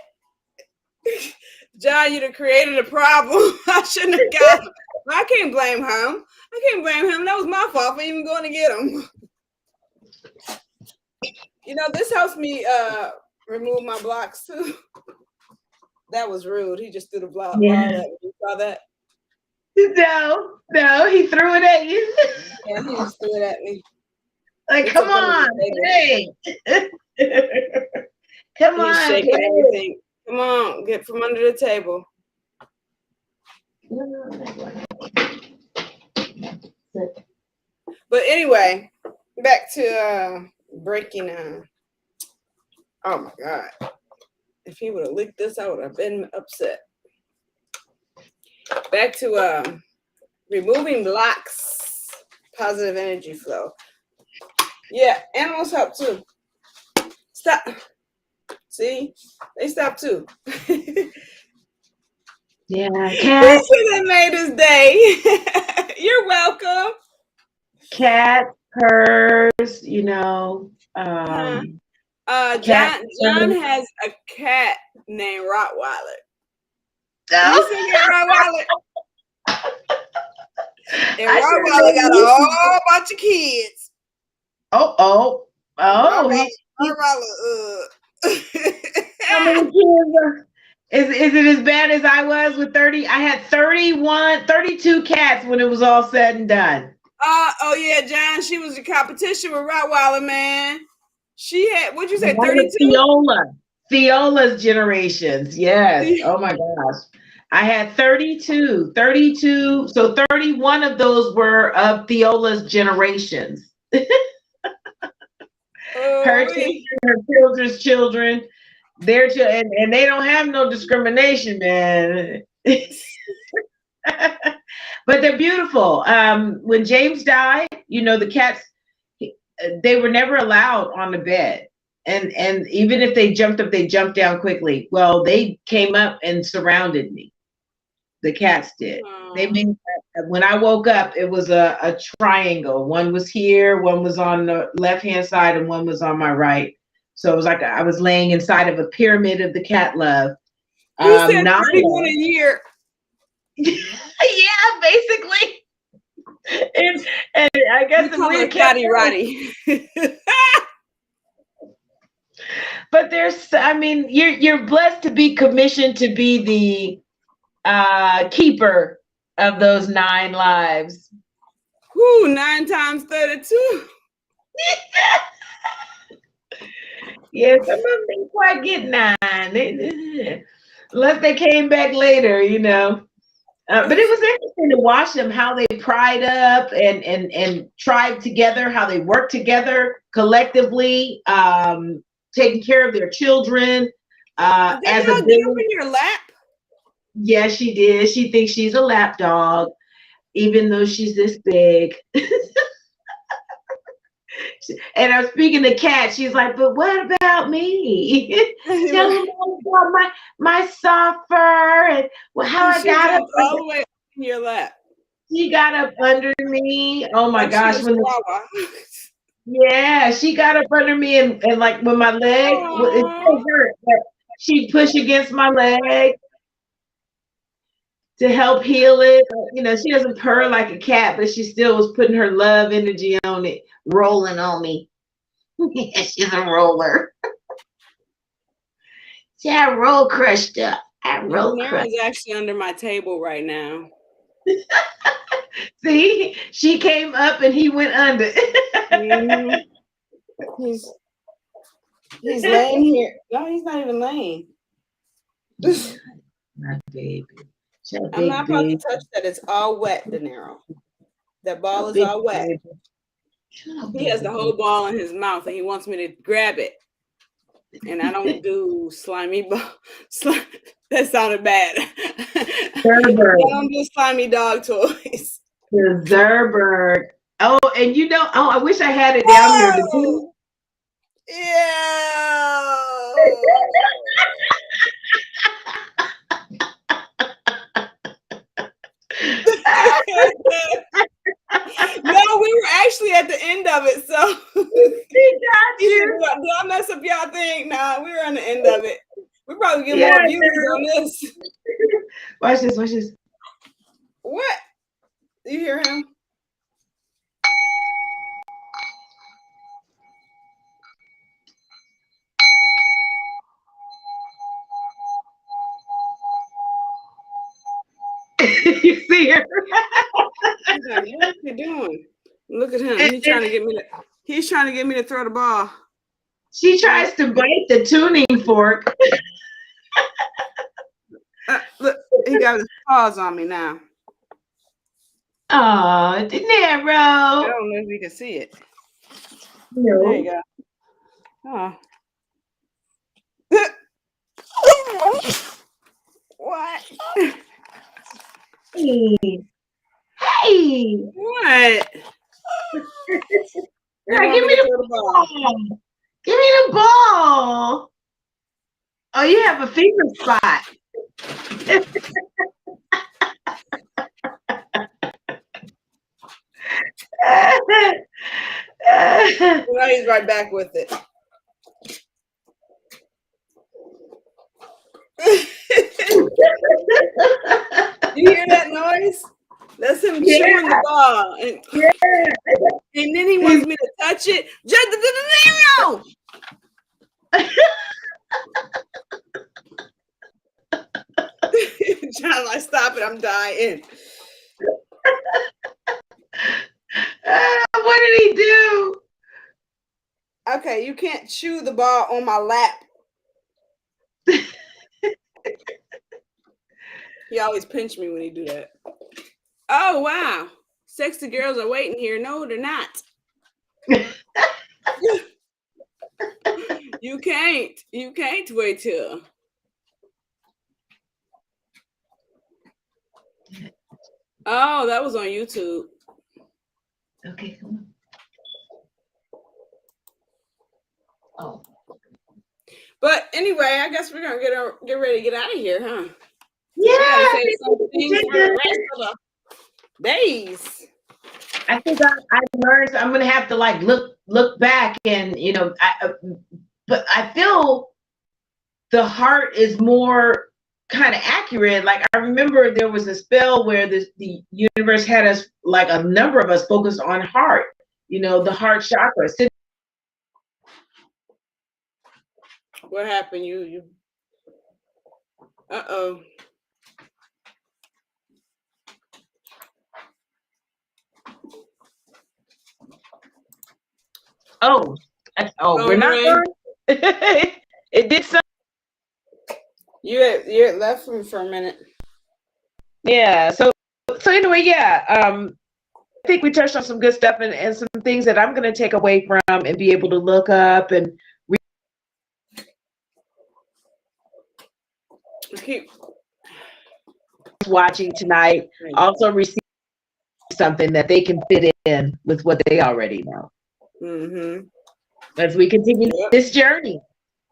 John, you done created a problem. I shouldn't have got him. I can't blame him. I can't blame him. That was my fault for even going to get him. You know, this helps me remove my blocks too. That was rude. He just threw the block ball at me. You saw that? No, he threw it at you. Yeah, he just threw it at me. Like, It's come a funny on, thing. hey. Come He's on, shaking kid. everything. Come on, get from under the table. But anyway, back to breaking. Oh my God! If he would have licked this, I would have been upset. Back to removing blocks, positive energy flow. Yeah, animals help too. Stop. See, they stop too. Yeah, Cat. That made his day. You're welcome. Cat, purrs, you know. John has a cat named Rottweiler. You see that Rottweiler? And Rottweiler got a whole bunch of kids. Oh. Rottweiler, How many kids are, is it as bad as I was with 30? I had 32 cats when it was all said and done. Oh yeah, John, she was in competition with Rottweiler, man. She had, what'd you say, 32? Theola's generations, yes. Oh my gosh. I had 32, so 31 of those were of Theola's generations. Her children, her children's children, their children, and they don't have no discrimination, man. But they're beautiful. When James died, you know, the cats, they were never allowed on the bed. And even if they jumped up, they jumped down quickly. Well, they came up and surrounded me. The cats did. They made, when I woke up, it was a triangle. One was here, one was on the left-hand side, and one was on my right. So it was like I was laying inside of a pyramid of the cat love. You said 31 a year. Yeah, basically. And I guess we're Scotty Roddy. But there's, I mean, you're blessed to be commissioned to be the keeper of those 9 lives. Whoo, 9 times 32. Yeah, some of them didn't quite get 9. Unless they came back later, you know. But it was interesting to watch them, how they pried up and tried together, how they worked together collectively, taking care of their children. As a get up in your lap? Yeah, she did. She thinks she's a lap dog, even though she's this big. And I'm speaking to Kat. She's like, but what about me? Tell me about my soft fur and how I got up all the way up in your lap. She got up under me. Oh my gosh! Yeah, she got up under me and like when my leg, it hurt, but she'd push against my leg to help heal it. You know, she doesn't purr like a cat, but she still was putting her love energy on it, rolling on me. She's a roller. See, I roll crushed up. Nara's actually under my table right now. See, she came up and he went under. He's laying here. No, he's not even laying. My baby. Shut I'm not big about to baby. touch that. It's all wet, De Niro. That ball is Big all wet. baby. Shut up, He has baby. the whole ball in his mouth and he wants me to grab it. And I don't do slimy ball. That sounded bad. I Zerberg. don't do slimy dog toys. The Zerberg. Oh, and you know, oh, I wish I had it down here. The two. No, we were actually at the end of it. So He got you. did I mess up y'all thing? Nah, we were on the end of it. We probably get Yeah, more views on this. Watch this. Watch this. What? You hear him? You see her? He's like, what are you doing? Look at him. He's trying to get me to. He's trying to get me to throw the ball. She tries to bite the tuning fork. Look, he got his paws on me now. Oh, De I Niro. don't know if you can see it. No. There you go. Oh. What? Hey. Hey. What? Yeah, give me the ball. Give me the ball. Oh, you have a fever spot. Now he's right back with it. You hear that noise? That's him chewing the ball. And then he wants me to touch it. Just the John, like, stop it. I'm dying. What did he do? Okay, you can't chew the ball on my lap. He always pinch me when he do that. Oh, wow. Sexy girls are waiting here. No, they're not. You can't. You can't wait till. Oh, that was on YouTube. Okay, come on. Oh. But anyway, I guess we're gonna get ready to get out of here, huh? Yeah. We gotta say something for the rest of the days. I think I learned. I'm gonna have to like look back, and you know, but I feel the heart is more kind of accurate. Like I remember there was a spell where the universe had us, like a number of us, focused on heart. You know, the heart chakra. What happened? You. Uh-oh. Oh, we're not Right. done. It did something. You had left for a minute. Yeah. So anyway, yeah. I think we touched on some good stuff and some things that I'm going to take away from and be able to look up and Keep watching tonight. Also receive something that they can fit in with what they already know. Mm-hmm. As we continue this journey,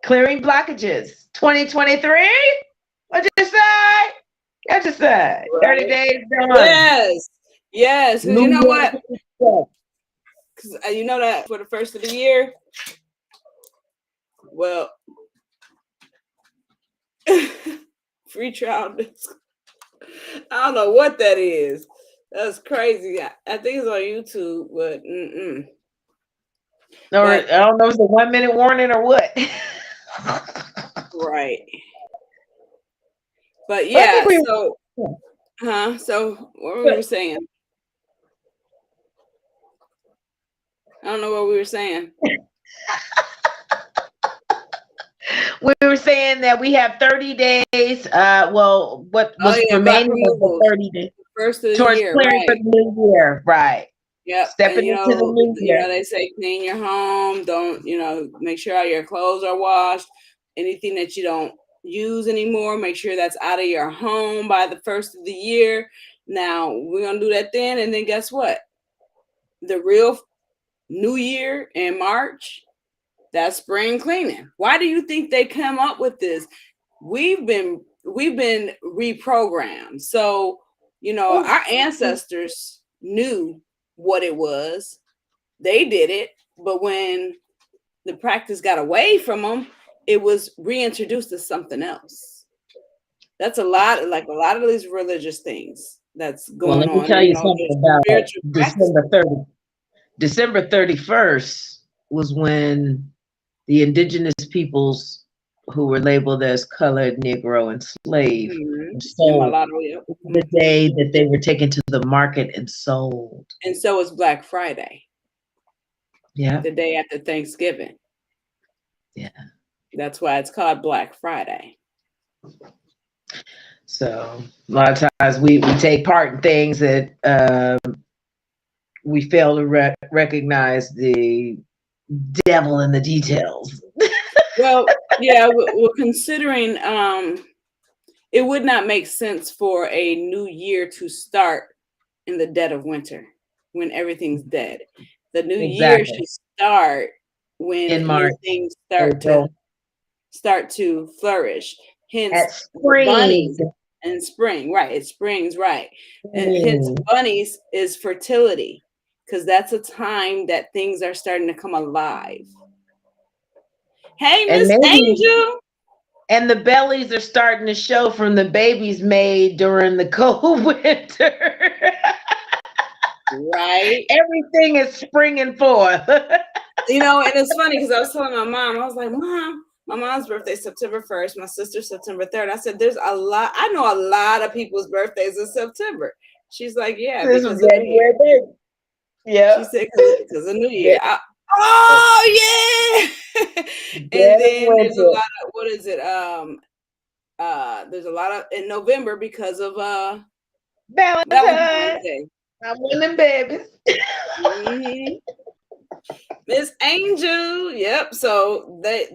clearing blockages. 2023. What you say? What you say? 30 days done. Yes. You know what? Because you know that for the first of the year. Well, free trial. I don't know what that is. That's crazy. I think it's on YouTube, but Or I don't know if it's a 1 minute warning or what. Right. But yeah, so what were we saying? I don't know what we were saying. We were saying that we have 30 days. Well, what Oh was yeah, black remaining of the removals. 30 days First of the towards year, clearing for right? the new year, right? Yep. Stepping And into the new year. they say clean your home. Don't, make sure all your clothes are washed. Anything that you don't use anymore, make sure that's out of your home by the first of the year. Now we're gonna do that then, and then guess what? The real new year in March, that's spring cleaning. Why do you think they come up with this? We've been reprogrammed. So, our ancestors knew what it was. They did it, but when the practice got away from them, it was reintroduced as something else. That's a lot of these religious things that's Well, going let me on. tell you something There's about spiritual practices. December 31st was when the indigenous peoples who were labeled as colored, Negro, and slave were sold. Mulatto, yep. The day that they were taken to the market and sold. And so is Black Friday. Yeah. The day after Thanksgiving. Yeah. That's why it's called Black Friday. So a lot of times we take part in things that we fail to recognize the devil in the details. Well, yeah, we're considering it would not make sense for a new year to start in the dead of winter when everything's dead. The new year should start when new things start to flourish. Hence, at spring. Bunnies and spring, right? It springs, right? And hence, bunnies is fertility, because that's a time that things are starting to come alive. Hey, Miss Angel. And the bellies are starting to show from the babies made during the cold winter. Right. Everything is springing forth. And it's funny because I was telling my mom, I was like, Mom, my mom's birthday is September 1st, my sister's September 3rd. I said, I know a lot of people's birthdays in September. She's like, yeah, this because is January, baby. Yeah. She said, because of New Year. Yeah. Oh yeah. And then there's a lot of, what is it? There's a lot of in November because of Valentine's Day. I'm winning, babies. Mm-hmm. Miss Angel. Yep. So they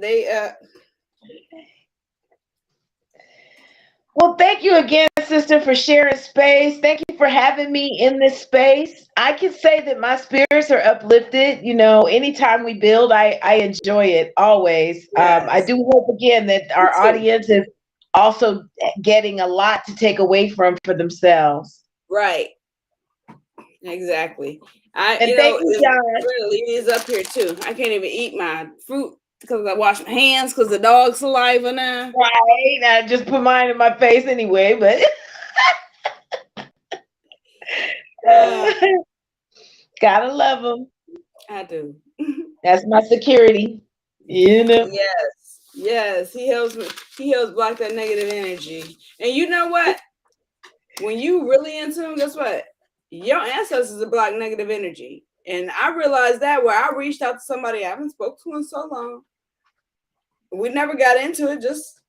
Well, thank you again, sister, for sharing space. Thank you for having me in this space. I can say that my spirits are uplifted. Anytime we build, I enjoy it always. Yes. I do hope again that our audience is also getting a lot to take away from for themselves. Right. Exactly. Thank you, John. I'm gonna leave these up here too. I can't even eat my fruit because I wash my hands because the dog's saliva now. Right. I just put mine in my face anyway, but gotta love them. I do. That's my security. Yes. He helps me. He helps block that negative energy. And you know what? When you really into him, guess what? Your ancestors are block negative energy. And I realized that where I reached out to somebody I haven't spoke to in so long. We never got into it, just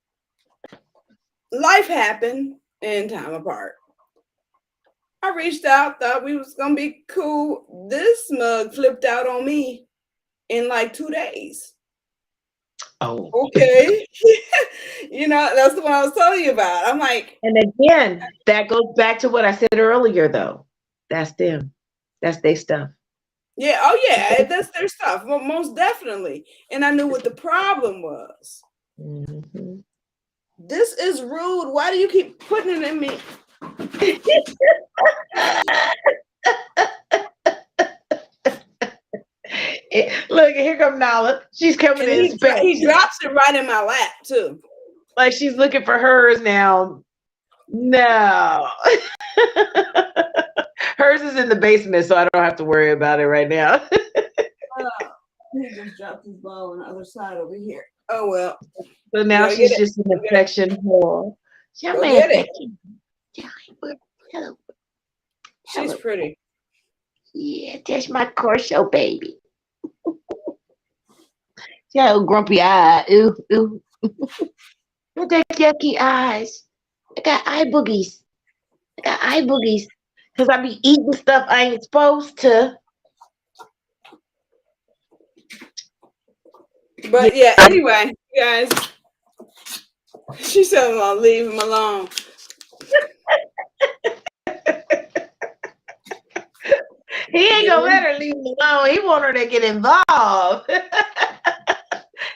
life happened and time apart. I reached out, thought we was gonna be cool. This mug flipped out on me in like 2 days. Oh, okay. That's the one I was telling you about. I'm like, and again, that goes back to what I said earlier, though. That's them. That's their stuff. Yeah. Oh, yeah. That's their stuff. Most definitely. And I knew what the problem was. Mm-hmm. This is rude. Why do you keep putting it in me? Look, here comes Nala. She's coming in. He drops it right in my lap, too. Like she's looking for hers now. No. Hers is in the basement, so I don't have to worry about it right now. He just dropped his ball on the other side over here. Oh, well. So now she's just in the section hole. She's pretty. Yeah, that's my Corso baby. Yeah, grumpy eye. Ooh. Look at yucky eyes. I got eye boogies. I got eye boogies. Because I be eating stuff I ain't supposed to. But yeah, anyway, you guys, she said I'm gonna leave him alone. He ain't gonna let her leave him alone. He want her to get involved.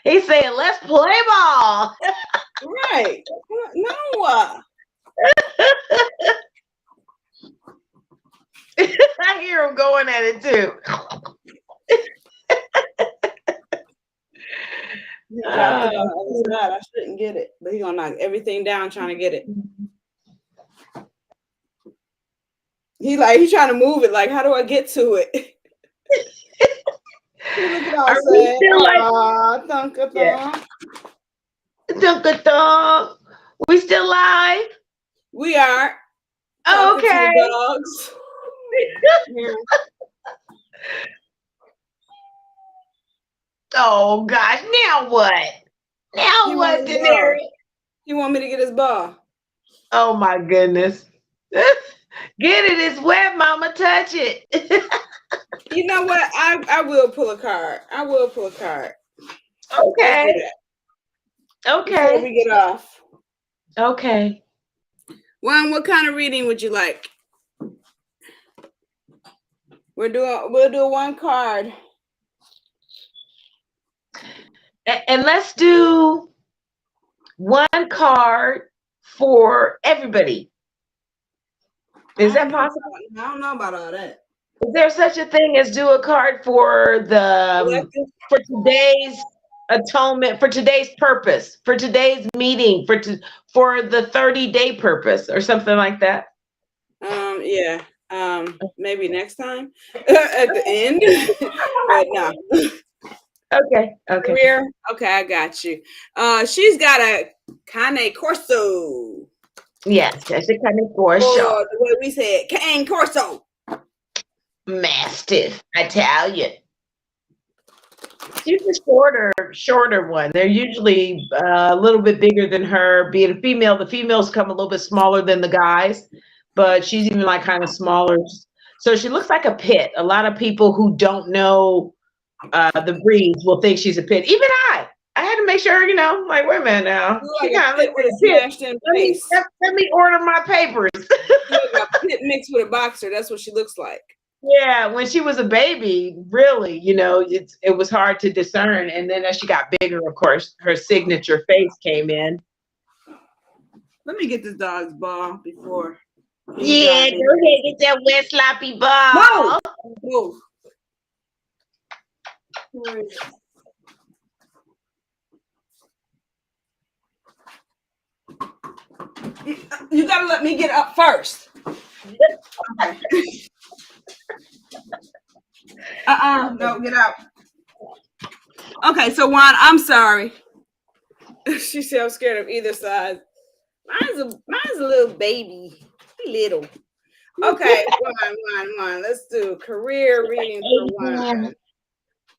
He saying, let's play ball. Right. No. I hear him going at it too. I shouldn't get it, but he's gonna knock everything down trying to get it. He's trying to move it. Like, how do I get to it? Look at all sad. Thunk-a-thunk. Yeah. Dunk-a-thunk. We still live? We are. Oh, okay. Dogs. Yeah. Oh gosh, now what? Now what, Daenerys? You want me to get his ball? Oh my goodness. Get it, it's wet, mama, touch it. You know what? I will pull a card. Okay. Before we get off. Okay. Juan, what kind of reading would you like? We'll do one card. And let's do one card for everybody. Is that possible? I don't know about all that. Is there such a thing as do a card for the for today's atonement, for today's purpose, for today's meeting, for the 30-day purpose or something like that? Yeah. Maybe next time at the end. But no. Okay. Career. Okay, I got you. She's got a Cane Corso. Yes, that's a kind of Corso. Or the way we said, Cane Corso. Mastiff, Italian. She's a shorter one. They're usually a little bit bigger than her. Being a female, the females come a little bit smaller than the guys, but she's even kind of smaller. So she looks like a pit. A lot of people who don't know the breeds will think she's a pit. Even I had to make sure, like, wait a minute now. She kind of looks like a pit. Let me order my papers. A pit mixed with a boxer. That's what she looks like. Yeah, when she was a baby, really, it was hard to discern. And then as she got bigger, of course, her signature face came in. Let me get this dog's ball before. Yeah, go ahead, get that wet sloppy ball. Whoa. You gotta let me get up first. Okay. No, get out. Okay, so Juan, I'm sorry. She said I'm scared of either side. Mine's a little baby. Little. Okay, Juan. Let's do career reading for Juan.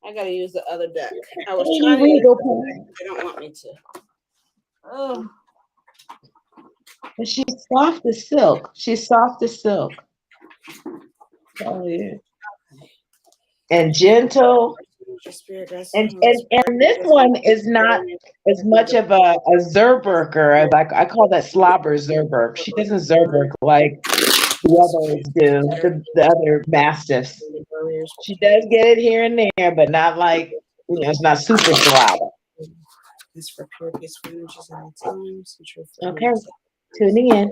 I gotta use the other deck. I was trying to use the deck. They don't want me to. Oh. But she's soft as silk. Oh yeah. And gentle. And this one is not as much of a Zerberker. I call that slobber Zerberk. She doesn't Zerberk like the others do, the other mastiffs. She does get it here and there, but not like, it's not super slobber. This for pure peaceful energies at all times. Okay, tuning in.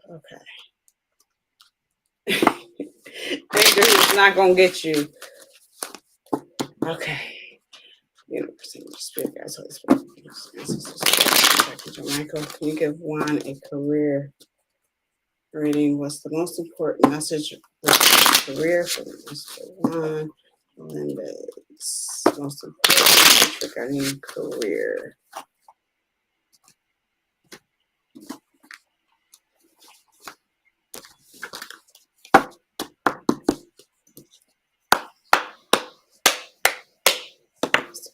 Okay. Anger is not gonna get you. Okay. Spirit, guys, Holy Spirit. Michael, can you give Juan a career reading? What's the most important message for career for Mr. Juan Melendez? Most important message regarding career.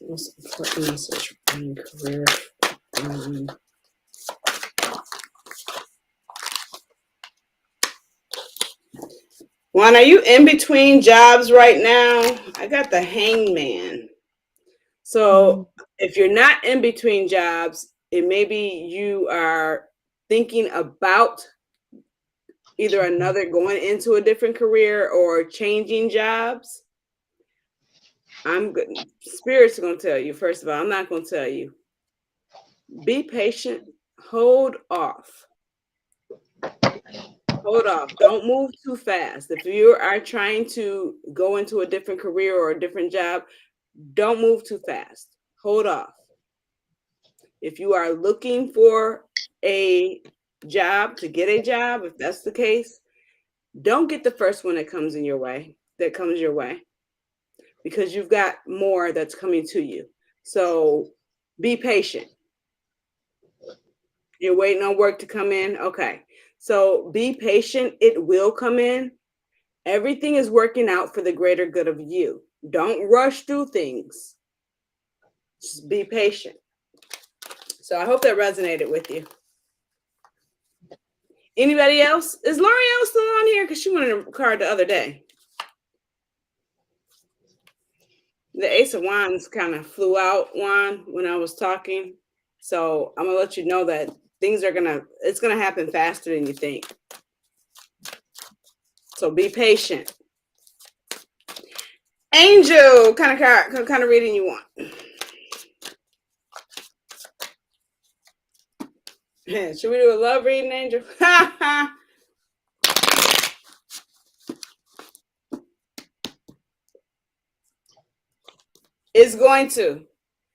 Most important message in career. Juan, are you in between jobs right now? I got the hangman. So if you're not in between jobs, it may be you are thinking about either another going into a different career or changing jobs. I'm good. Spirit's going to tell you, first of all, I'm not going to tell you. Be patient. Hold off. Hold off. Don't move too fast. If you are trying to go into a different career or a different job, don't move too fast. Hold off. If you are looking for a job, to get a job, if that's the case, don't get the first one that comes your way, because you've got more that's coming to you. So be patient. You're waiting on work to come in? Okay. So be patient. It will come in. Everything is working out for the greater good of you. Don't rush through things. Just be patient. So I hope that resonated with you. Anybody else? Is L'Oreal still on here? Because she wanted a card the other day. The Ace of Wands kind of flew out, Juan, when I was talking. So I'm going to let you know that things are it's going to happen faster than you think. So be patient. Angel, kind of reading you want. Should we do a love reading, Angel? It's going to.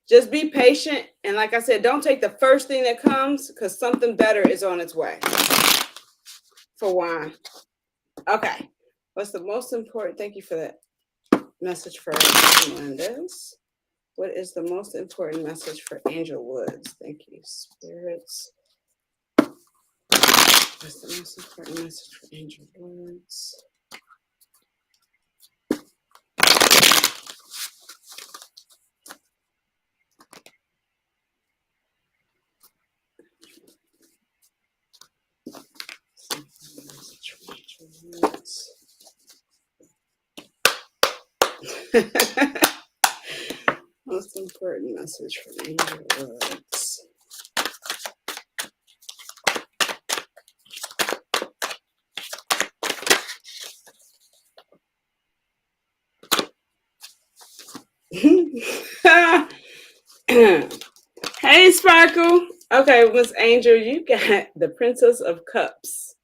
Just be patient. And like I said, don't take the first thing that comes, because something better is on its way. For Juan. Okay. What's the most important? Thank you for that message for Melendez. What is the most important message for Angel Woods? Thank you, spirits. What's the most important message for Angel Woods? Most important message for Angel Woods. Hey, Sparkle. Okay, Miss Angel, you got the Princess of Cups.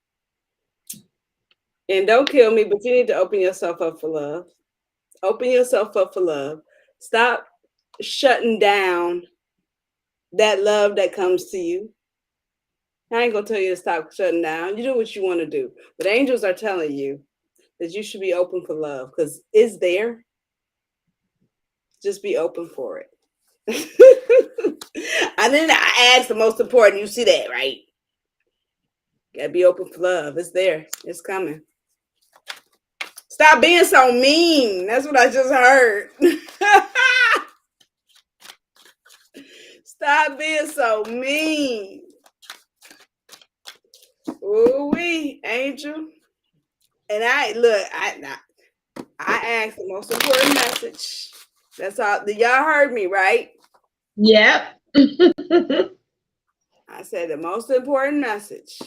And don't kill me, but you need to open yourself up for love. Open yourself up for love. Stop shutting down that love that comes to you. I ain't gonna tell you to stop shutting down. You do what you want to do. But angels are telling you that you should be open for love, because it's there. Just be open for it. And then I asked the most important. You see that, right? Gotta be open for love. It's there. It's coming. Stop being so mean. That's what I just heard. Stop being so mean. Ooh-wee, Angel. And I asked the most important message. That's all. Y'all heard me, right? Yep. I said the most important message.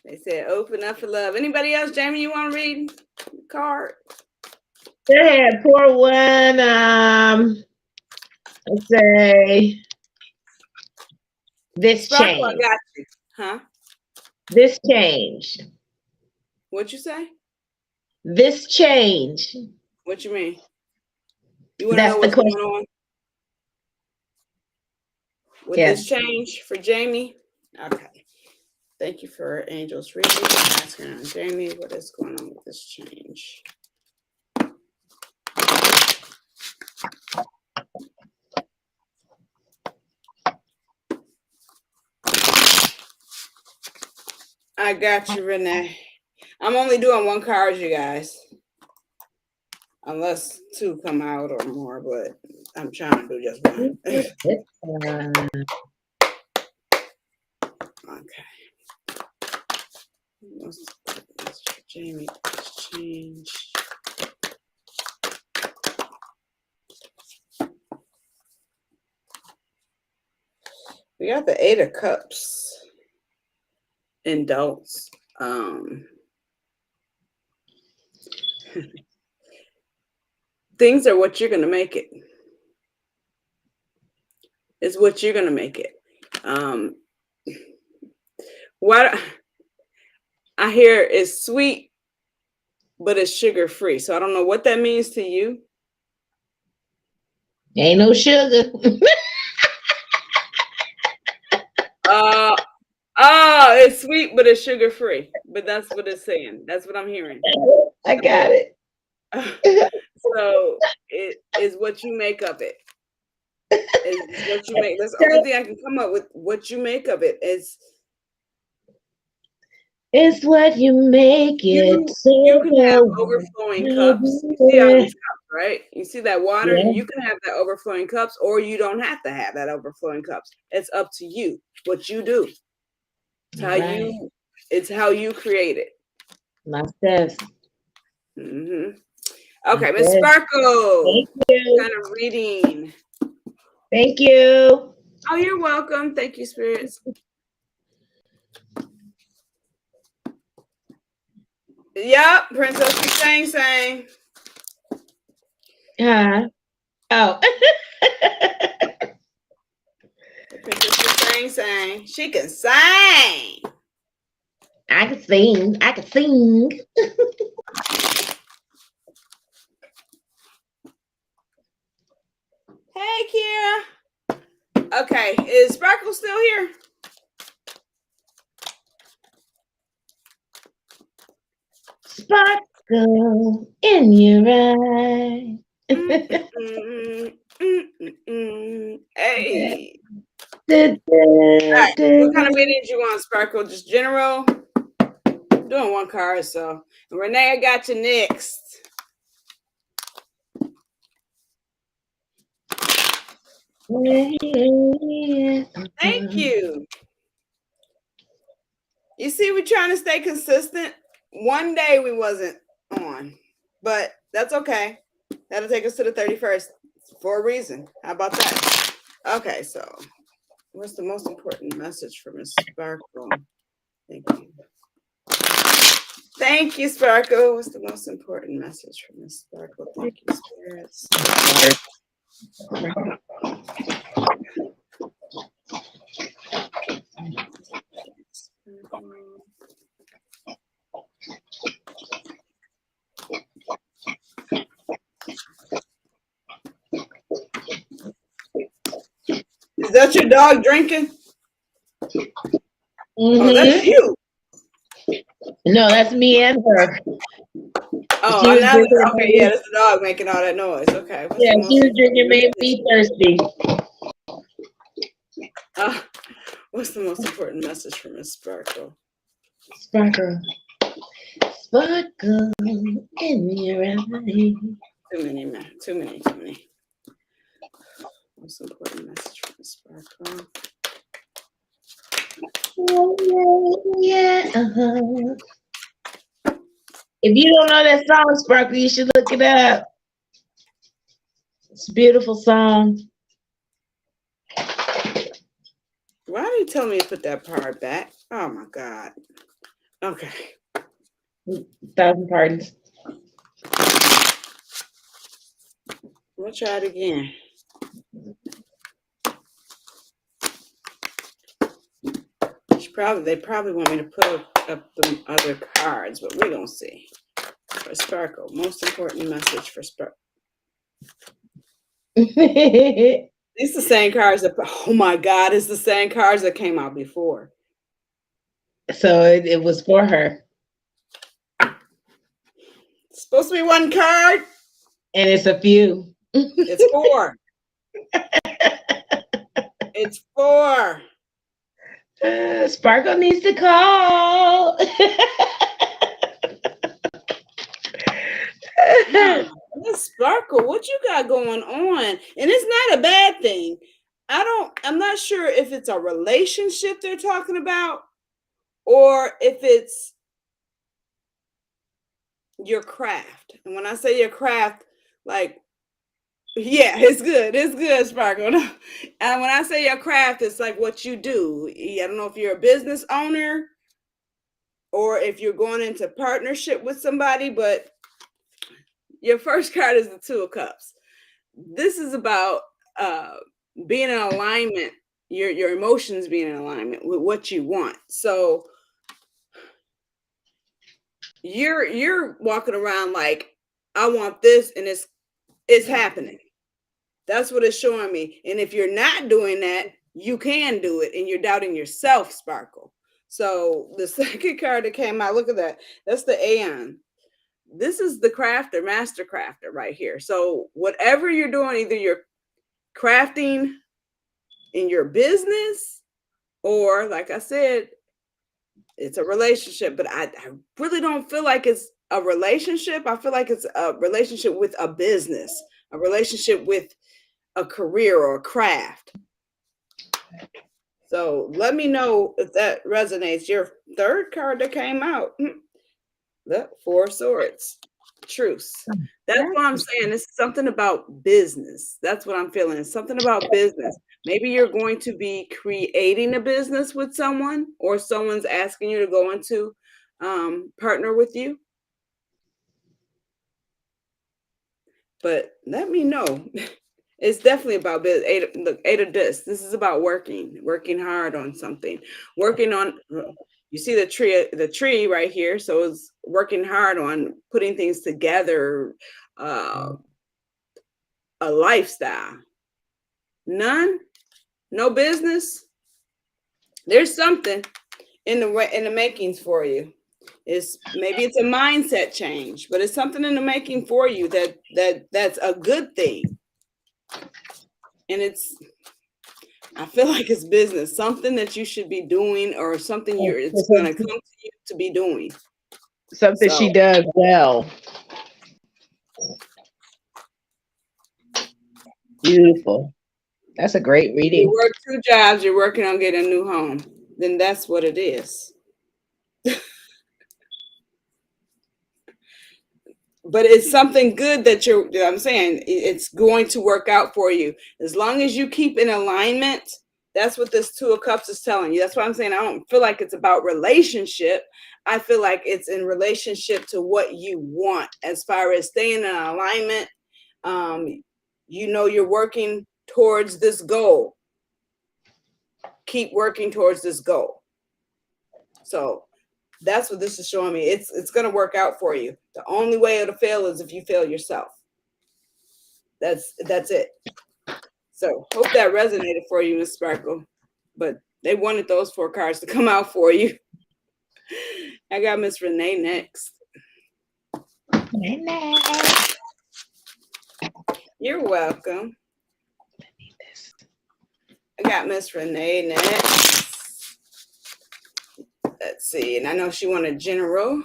They said open up for love. Anybody else? Jamie, you want to read the card? Go ahead, pour one. Let's say this Sparkle, I change. got you. Huh? This change. What you say? This change. What you mean? You want to That's know the what's going question. on with Yes. this change for Jamie? Okay. Thank you for Angel's reading. Asking on Jamie, what is going on with this change? I got you, Renee. I'm only doing one card, you guys. unless two come out or more, but I'm trying to do just one. Okay. Let's Jamie change. We got the Eight of Cups in adults. Things are what you're gonna make it. It's what you're gonna make it. What I hear is sweet, but it's sugar free. So I don't know what that means to you. Ain't no sugar. It's sweet, but it's sugar free. But that's what it's saying. That's what I'm hearing. I got it. So it is what you make of it. It's what you make. That's the only thing I can come up with. What you make of it is. It's what you make it. You can have overflowing cups. You see all these cups, right? You see that water? Yeah. You can have that overflowing cups, or you don't have to have that overflowing cups. It's up to you. What you do. It's how you create it. Myself. Okay, Miss Sparkle. Thank you. Kind of reading. Thank you. Oh, you're welcome. Thank you, spirits. Yep, Princess sang. Oh. Princess sang. She can sing. I can sing. Hey, Kira. Okay, is Sparkle still here? Sparkle in your eye. Hey. All Right. What kind of reading do you want, Sparkle? Just general? I'm doing one card, so Renee, I got you next. Thank you. You see, we're trying to stay consistent. One day we wasn't on, but that's okay. That'll take us to the 31st for a reason. How about that? Okay, so what's the most important message for Miss Sparkle? Thank you. Thank you, Sparkle. What's the most important message for Miss Sparkle? Thank you, spirits. Is that your dog drinking? Oh, that's you. No, that's me and her. Oh, okay, yeah, that's the dog making all that noise. Okay. Yeah, she was drinking, made me thirsty. What's the most important message from Miss Sparkle? Sparkle in your eye. Too many. Most important message from Miss Sparkle. Yeah. If you don't know that song, Sparkle, you should look it up. It's a beautiful song. Why are you telling me to put that part back? Oh my God. Okay. 1,000 pardons. We'll try it again. They probably want me to put up the other cards, but we're gonna see. For Sparkle, most important message for Sparkle. These the same cards that, oh my God, it's the same cards that came out before. So it was for her. It's supposed to be one card. And it's a few. It's four. It's four. Sparkle needs to call. Miss Sparkle, what you got going on? And it's not a bad thing. I'm not sure if it's a relationship they're talking about or if it's your craft. And when I say your craft, like, yeah, it's good. It's good, Sparkle. And when I say your craft, it's like what you do. I don't know if you're a business owner or if you're going into partnership with somebody, but your first card is the Two of Cups. This is about being in alignment, your emotions being in alignment with what you want. So you're walking around like, I want this, and it's happening. That's what it's showing me. And if you're not doing that, you can do it, and you're doubting yourself, Sparkle. So the second card that came out, look at that. That's the Aeon. This is the crafter, master crafter right here. So whatever you're doing, either you're crafting in your business, or like I said, it's a relationship, but I really don't feel like it's a relationship. I feel like it's a relationship with a business, a relationship with a career or a craft. So let me know if that resonates. Your third card that came out, the Four of Swords, truce. That's what I'm saying. It's something about business. That's what I'm feeling. It's something about business. Maybe you're going to be creating a business with someone, or someone's asking you to go into partner with you. But let me know. It's definitely about business. Eight of Discs. This is about working hard on something, working on. You see the tree right here. So it's working hard on putting things together, a lifestyle. None, no business. There's something in the makings for you. Maybe it's a mindset change, but it's something in the making for you that's a good thing. And I feel like it's business, something that you should be doing, or something it's going to come to you to be doing. Something she does well. Beautiful. That's a great reading. You work 2 jobs, you're working on getting a new home. Then that's what it is. But it's something good that I'm saying it's going to work out for you. As long as you keep in alignment, that's what this Two of Cups is telling you. That's why I'm saying I don't feel like it's about relationship. I feel like it's in relationship to what you want as far as staying in alignment. You're working towards this goal. Keep working towards this goal. So that's what this is showing me. It's going to work out for you. The only way it'll fail is if you fail yourself. That's it. So hope that resonated for you, Miss Sparkle. But they wanted those 4 cards to come out for you. I got Miss Renee next. Renee. You're welcome. I got Miss Renee next. Let's see. And I know she wanted general.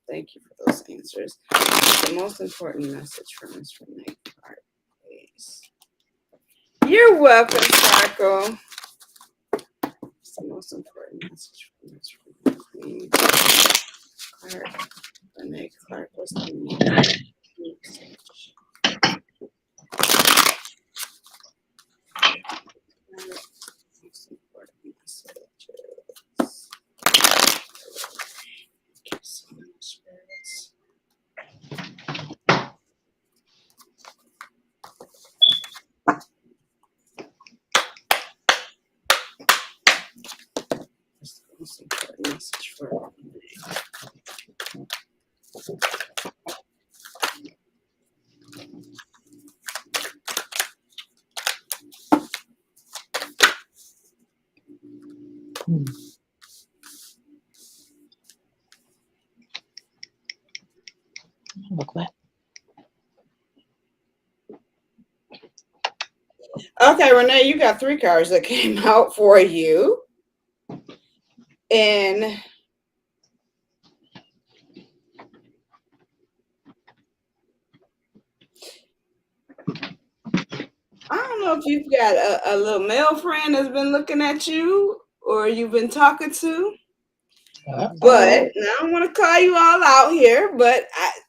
Thank you for those answers. The most important message from Miss Renee card, please. You're welcome, Sparkle. It's the most important message from Miss Renee, please. Clark. Renee Clark was the message. Most important messages. Thank you so much, spirits. That's the most important message for Look what? Okay, Renee, you got 3 cards that came out for you. And don't know if you've got a little male friend that's been looking at you or you've been talking to. But now I don't want to call you all out here, but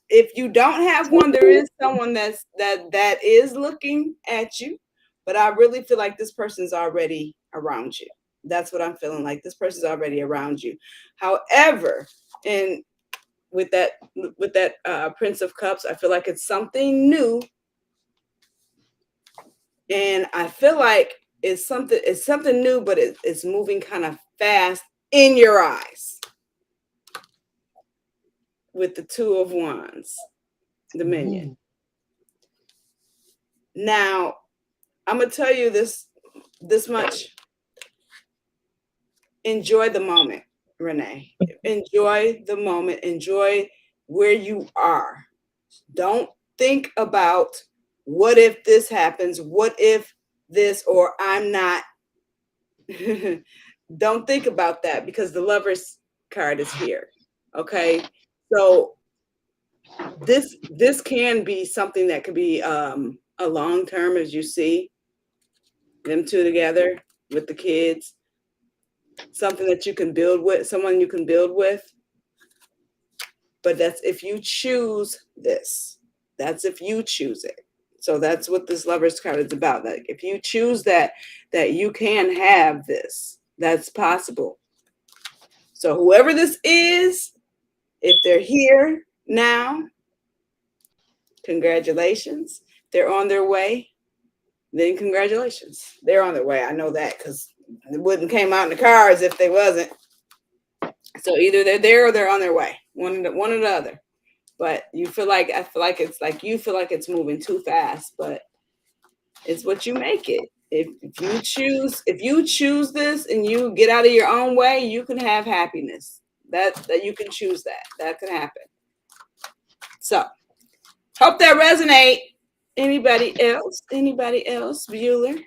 if you don't have one, there is someone that is looking at you. But I really feel like this person's already around you. That's what I'm feeling like. This person's already around you. However, and with that Prince of Cups, I feel like it's something new, and I feel like it's something new, but it's moving kind of fast in your eyes. With the Two of Wands, the Minion. Now, I'm gonna tell you this much. Enjoy the moment, Renee. Enjoy the moment. Enjoy where you are. Don't think about what if this happens, what if this, or I'm not. Don't think about that, because the Lover's card is here. Okay. So this can be something that could be a long term, as you see them two together with the kids, something that you can build with, someone you can build with. But that's if you choose this. That's if you choose it. So that's what this Lover's card is about. Like if you choose that you can have this, that's possible. So whoever this is, if they're here now, congratulations. They're on their way, then congratulations. They're on their way. I know that because it wouldn't came out in the cards if they wasn't. So either they're there or they're on their way, one or the other. But I feel like it's moving too fast, but it's what you make it. If you choose this and you get out of your own way, you can have happiness. That you can choose that can happen. So hope that resonate. Anybody else, Bueller?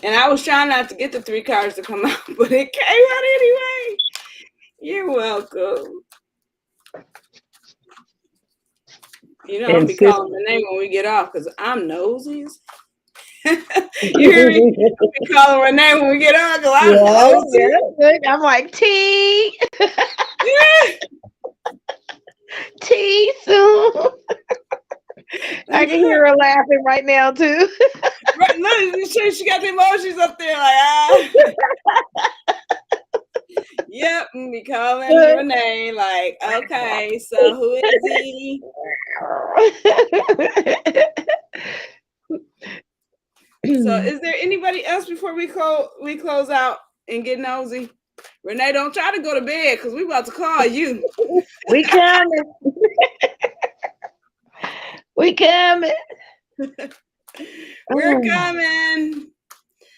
And I was trying not to get the 3 cards to come out, but it came out anyway. You're welcome. You know, I'll be calling the name when we get off because I'm nosy. You hear me? I'll be calling her name when we get off because I'm nosy. I'm like, T. T soon. I can hear her laughing right now too. Right, look, she got the emojis up there like, Yep, and be calling Renee like, okay, so who is he? So is there anybody else before we close out and get nosy? Renee, don't try to go to bed because we about to call you. We coming. We coming. We're coming.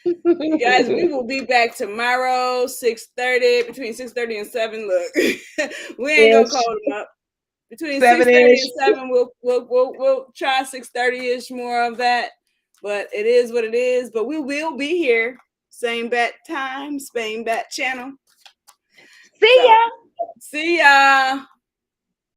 You guys, we will be back tomorrow, 6:30, between 6:30 and 7. Look, we ain't gonna call them up. Between 6:30 and 7, we'll try 6:30-ish more of that. But it is what it is. But we will be here. Same bat time, same bat channel. See ya. See ya.